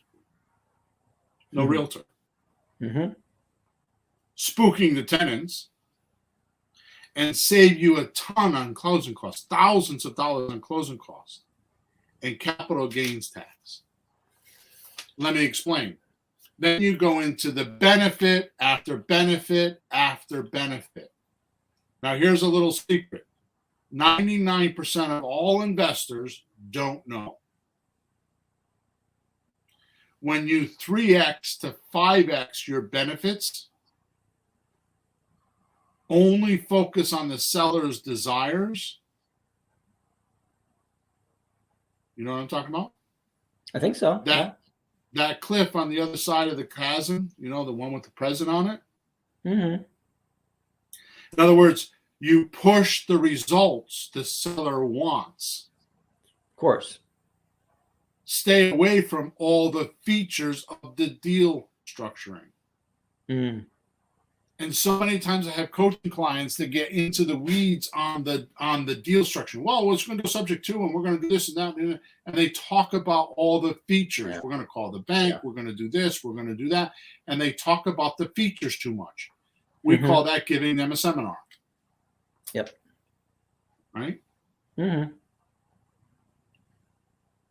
No realtor. Mm-hmm. Spooking the tenants. And save you a ton on closing costs, thousands of dollars on closing costs, and capital gains tax. Let me explain. Then you go into the benefit after benefit after benefit. Now, here's a little secret. 99% of all investors don't know. When you 3x to 5x your benefits, only focus on the seller's desires. You know what I'm talking about? I think so. That cliff on the other side of the chasm, the one with the present on it. Mm-hmm. In other words, you push the results the seller wants. Of course. Stay away from all the features of the deal structuring. Mm. And so many times I have coaching clients that get into the weeds on the deal structure. Well, we're going to do subject to, and we're going to do this and that, and they talk about all the features. Yeah. We're going to call the bank. Yeah. We're going to do this. We're going to do that, and they talk about the features too much. We call that giving them a seminar. Yep. Right. Mm-hmm.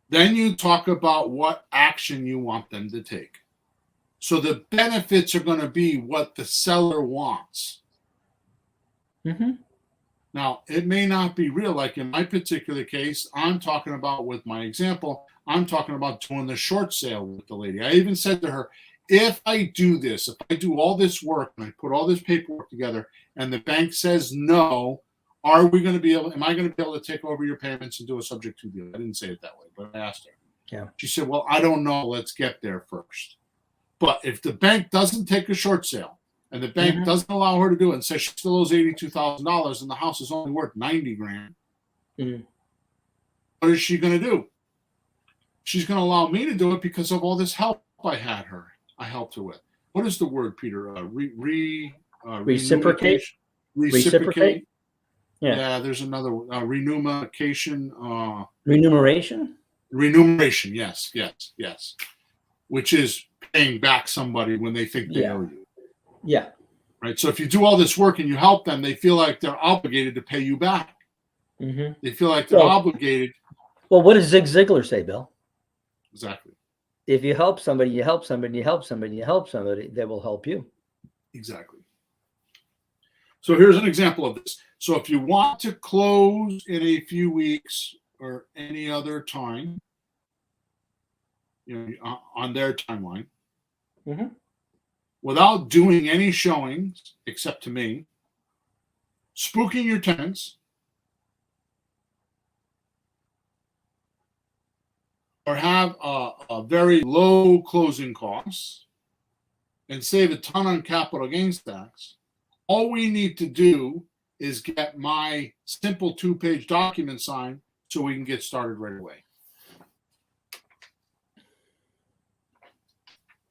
Then you talk about what action you want them to take. So the benefits are going to be what the seller wants. Mm-hmm. Now, it may not be real. Like in my particular case, I'm talking about with my example, I'm talking about doing the short sale with the lady. I even said to her, if I do this, if I do all this work and I put all this paperwork together and the bank says no, am I going to be able to take over your payments and do a subject to deal? I didn't say it that way, but I asked her. Yeah. She said, well, I don't know. Let's get there first. But if the bank doesn't take a short sale and the bank doesn't allow her to do it and says she still owes $82,000 and the house is only worth $90,000, what is she going to do? She's going to allow me to do it because of all this help I helped her with. What is the word, Peter? Reciprocate. Reciprocate. Yeah. Yeah, there's another remuneration. Remuneration. Remuneration. Yes. Which is paying back somebody when they think they owe you. Yeah. Right. So if you do all this work and you help them, they feel like they're obligated to pay you back. Mm-hmm. They feel like they're obligated. Well, what does Zig Ziglar say, Bill? Exactly. If you help somebody, you help somebody, you help somebody, you help somebody, they will help you. Exactly. So here's an example of this. So if you want to close in a few weeks or any other time, on their timeline, mm-hmm. without doing any showings except to me, spooking your tenants, or have a very low closing costs and save a ton on capital gains tax, all we need to do is get my simple 2-page document signed so we can get started right away.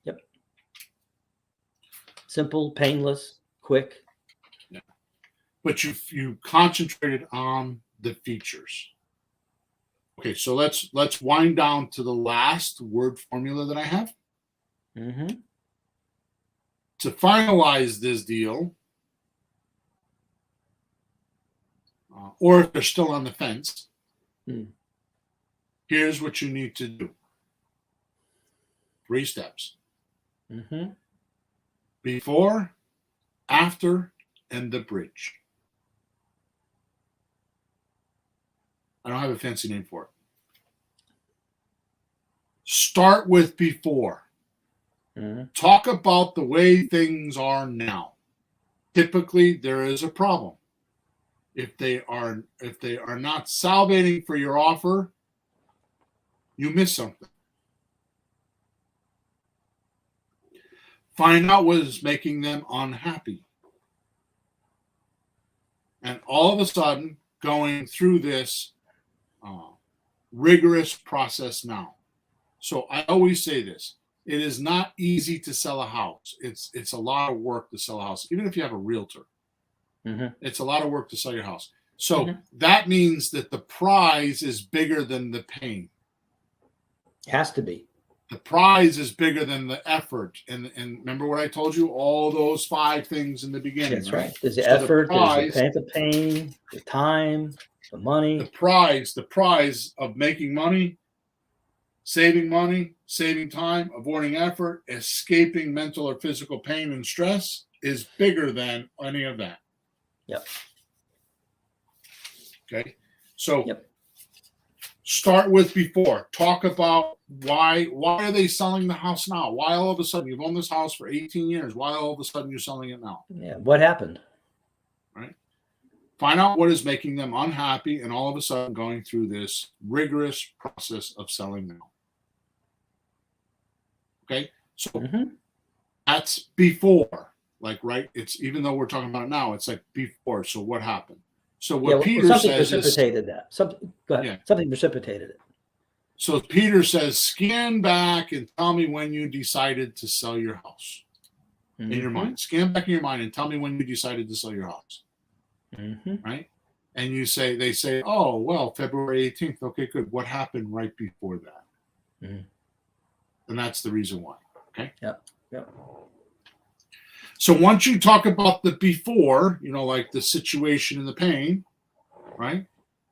Yep. Simple, painless, quick. Yeah. But you concentrated on the features. Okay, so let's wind down to the last word formula that I have. Mm-hmm. To finalize this deal, or if they're still on the fence, here's what you need to do. 3 steps. Mm-hmm. Before, after, and the bridge. I don't have a fancy name for it. Start with before. Mm-hmm. Talk about the way things are now. Typically, there is a problem. If they are not salivating for your offer, you miss something. Find out what is making them unhappy. And all of a sudden, going through this rigorous process now. So I always say this. It is not easy to sell a house. It's a lot of work to sell a house, even if you have a realtor. Mm-hmm. It's a lot of work to sell your house. So that means that the prize is bigger than the pain. It has to be. The prize is bigger than the effort. And remember what I told you? All those 5 things in the beginning. That's right. There's the effort, there's the pain, the time, the money. The prize of making money, saving time, avoiding effort, escaping mental or physical pain and stress is bigger than any of that. Yep. Okay. So start with before. Talk about why are they selling the house now? Why all of a sudden you've owned this house for 18 years? Why all of a sudden you're selling it now? Yeah. What happened? Right. Find out what is making them unhappy and all of a sudden going through this rigorous process of selling now. Okay. So that's before. Like, right. It's even though we're talking about it now, it's like before. So what happened? So what Peter says precipitated that. Something precipitated it. So Peter says, scan back and tell me when you decided to sell your house. In your mind. Scan back in your mind and tell me when you decided to sell your house. Right? And they say, oh, well, February 18th. Okay, good. What happened right before that? And that's the reason why. Okay? Yep. So once you talk about the before, like the situation and the pain, right?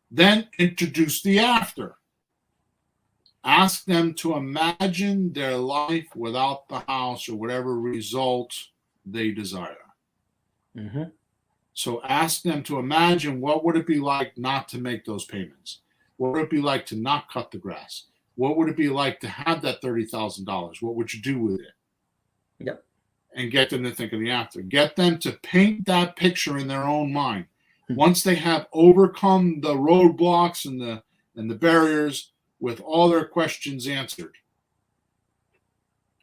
Then introduce the after. Ask them to imagine their life without the house or whatever result they desire. So ask them to imagine what would it be like not to make those payments? What would it be like to not cut the grass? What would it be like to have that $30,000? What would you do with it? Yep. And get them to think of the after. Get them to paint that picture in their own mind. Once they have overcome the roadblocks and the barriers with all their questions answered,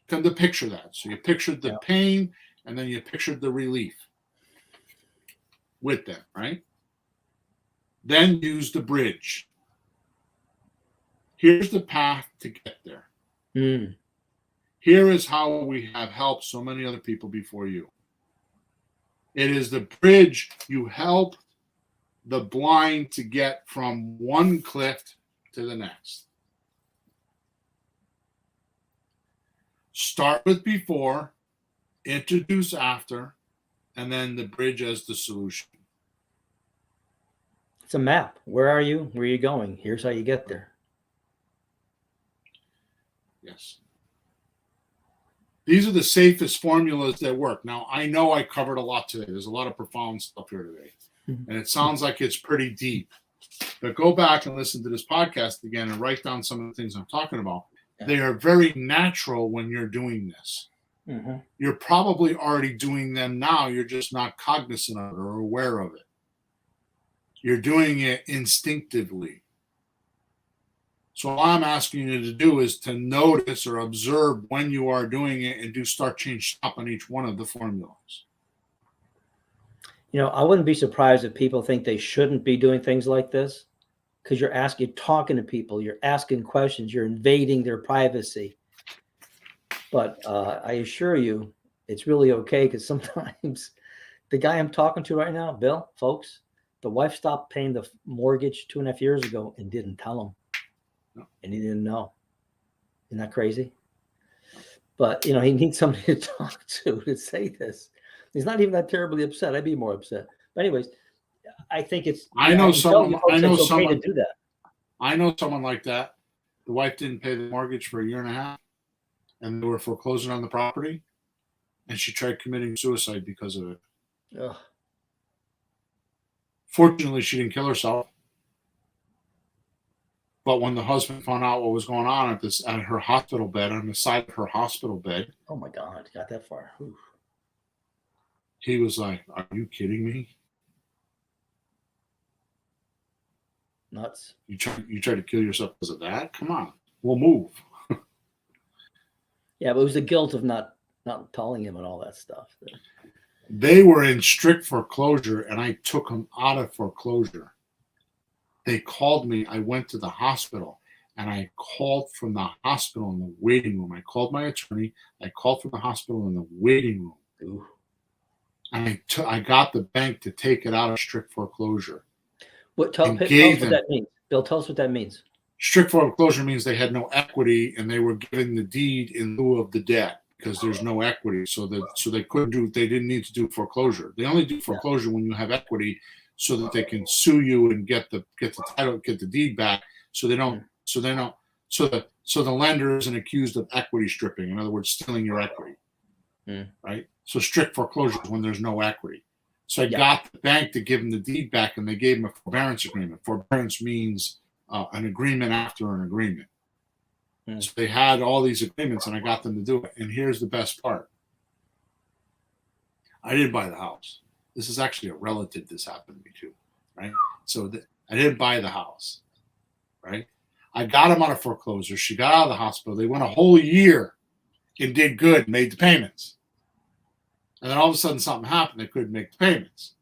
come to picture that. So you pictured the pain and then you pictured the relief with them, right? Then use the bridge. Here's the path to get there. Here is how we have helped so many other people before you. It is the bridge you help the blind to get from one cliff to the next. Start with before, introduce after, and then the bridge as the solution. It's a map. Where are you? Where are you going? Here's how you get there. Yes. These are the safest formulas that work. Now, I know I covered a lot today. There's a lot of profound stuff here today. And it sounds like it's pretty deep. But go back and listen to this podcast again and write down some of the things I'm talking about. Yeah. They are very natural when you're doing this. Mm-hmm. You're probably already doing them now. You're just not cognizant of it or aware of it. You're doing it instinctively. So all I'm asking you to do is to notice or observe when you are doing it and do start, change, stop on each one of the formulas. You know, I wouldn't be surprised if people think they shouldn't be doing things like this, because you're talking to people, you're asking questions, you're invading their privacy. But I assure you, it's really okay, because sometimes the guy I'm talking to right now, Bill, folks, the wife stopped paying the mortgage 2.5 years ago and didn't tell him. No. And he didn't know. Isn't that crazy? But, you know, he needs somebody to talk to say this. He's not even that terribly upset. I'd be more upset. But anyways, I think it's. I know someone to do that. I know someone like that. The wife didn't pay the mortgage for 1.5 years, and they were foreclosing on the property, and she tried committing suicide because of it. Ugh. Fortunately, she didn't kill herself. But when the husband found out what was going on at her hospital bed, on the side of her hospital bed. Oh my God, got that far. Oof. He was like, "Are you kidding me? Nuts. You try to kill yourself because of that? Come on, we'll move." Yeah, but it was the guilt of not telling him and all that stuff. They were in strict foreclosure, and I took them out of foreclosure. They called me. I went to the hospital, and I called from the hospital in the waiting room. I called my attorney. I called from the hospital in the waiting room. Ooh. And I got the bank to take it out of strict foreclosure. Tell us what that means. Bill, tell us what that means. Strict foreclosure means they had no equity, and they were giving the deed in lieu of the debt because there's no equity. So they couldn't do. They didn't need to do foreclosure. They only do foreclosure when you have equity, so that they can sue you and get the title, get the deed back. So the lender isn't accused of equity stripping. In other words, stealing your equity. Right? So strict foreclosure is when there's no equity. So I got the bank to give them the deed back, and they gave them a forbearance agreement. Forbearance means an agreement after an agreement. So they had all these agreements, and I got them to do it. And here's the best part. I didn't buy the house. This is actually a relative this happened to me too, right? So I didn't buy the house, right? I got him out of foreclosure. She got out of the hospital. They went a whole year and did good, made the payments. And then all of a sudden something happened. They couldn't make the payments.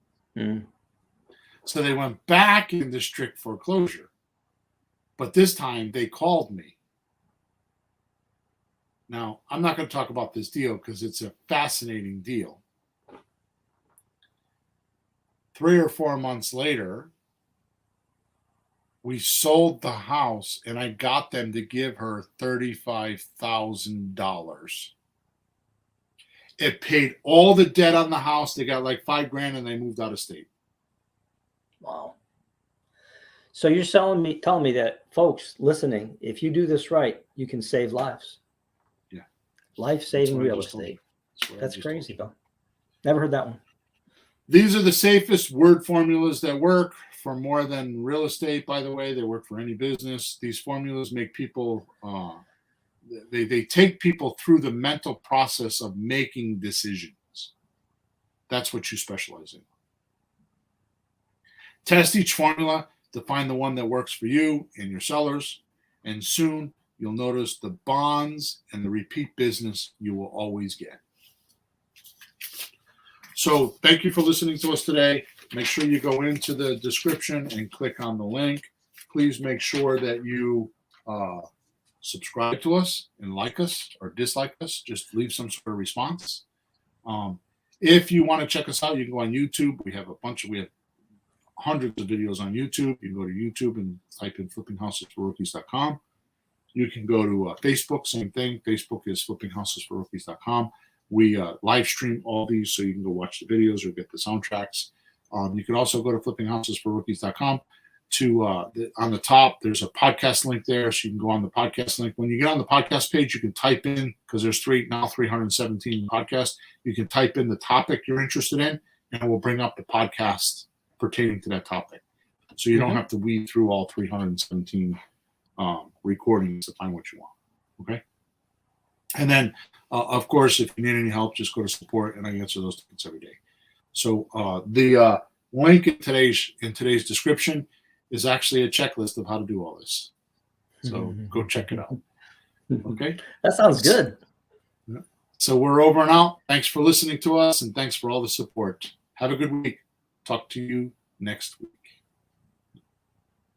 So they went back into strict foreclosure. But this time they called me. Now, I'm not going to talk about this deal because it's a fascinating deal. 3 or 4 months later, we sold the house, and I got them to give her $35,000. It paid all the debt on the house. They got like $5,000, and they moved out of state. Wow. So you're telling me that, folks listening, if you do this right, you can save lives. Yeah. Life-saving real estate. That's crazy, though. Never heard that one. These are the safest word formulas that work for more than real estate, by the way. They work for any business. These formulas make people, they take people through the mental process of making decisions. That's what you specialize in. Test each formula to find the one that works for you and your sellers, and soon you'll notice the bonds and the repeat business you will always get. So thank you for listening to us today. Make sure you go into the description and click on the link. Please make sure that you subscribe to us and like us or dislike us. Just leave some sort of response. If you want to check us out, you can go on YouTube. We have hundreds of videos on YouTube. You can go to YouTube and type in flippinghousesforrookies.com. You can go to Facebook, same thing. Facebook is flippinghousesforrookies.com. We live stream all these, so you can go watch the videos or get the soundtracks. You can also go to flippinghousesforrookies.com. On the top, there's a podcast link there, so you can go on the podcast link. When you get on the podcast page, you can type in, because there's 317 podcasts, you can type in the topic you're interested in, and it will bring up the podcast pertaining to that topic. So you don't have to weed through all 317 recordings to find what you want. Okay. And then, of course, if you need any help, just go to support, and I answer those tickets every day. So the link in today's description is actually a checklist of how to do all this. So go check it out. Okay. That sounds good. So we're over and out. Thanks for listening to us, and thanks for all the support. Have a good week. Talk to you next week.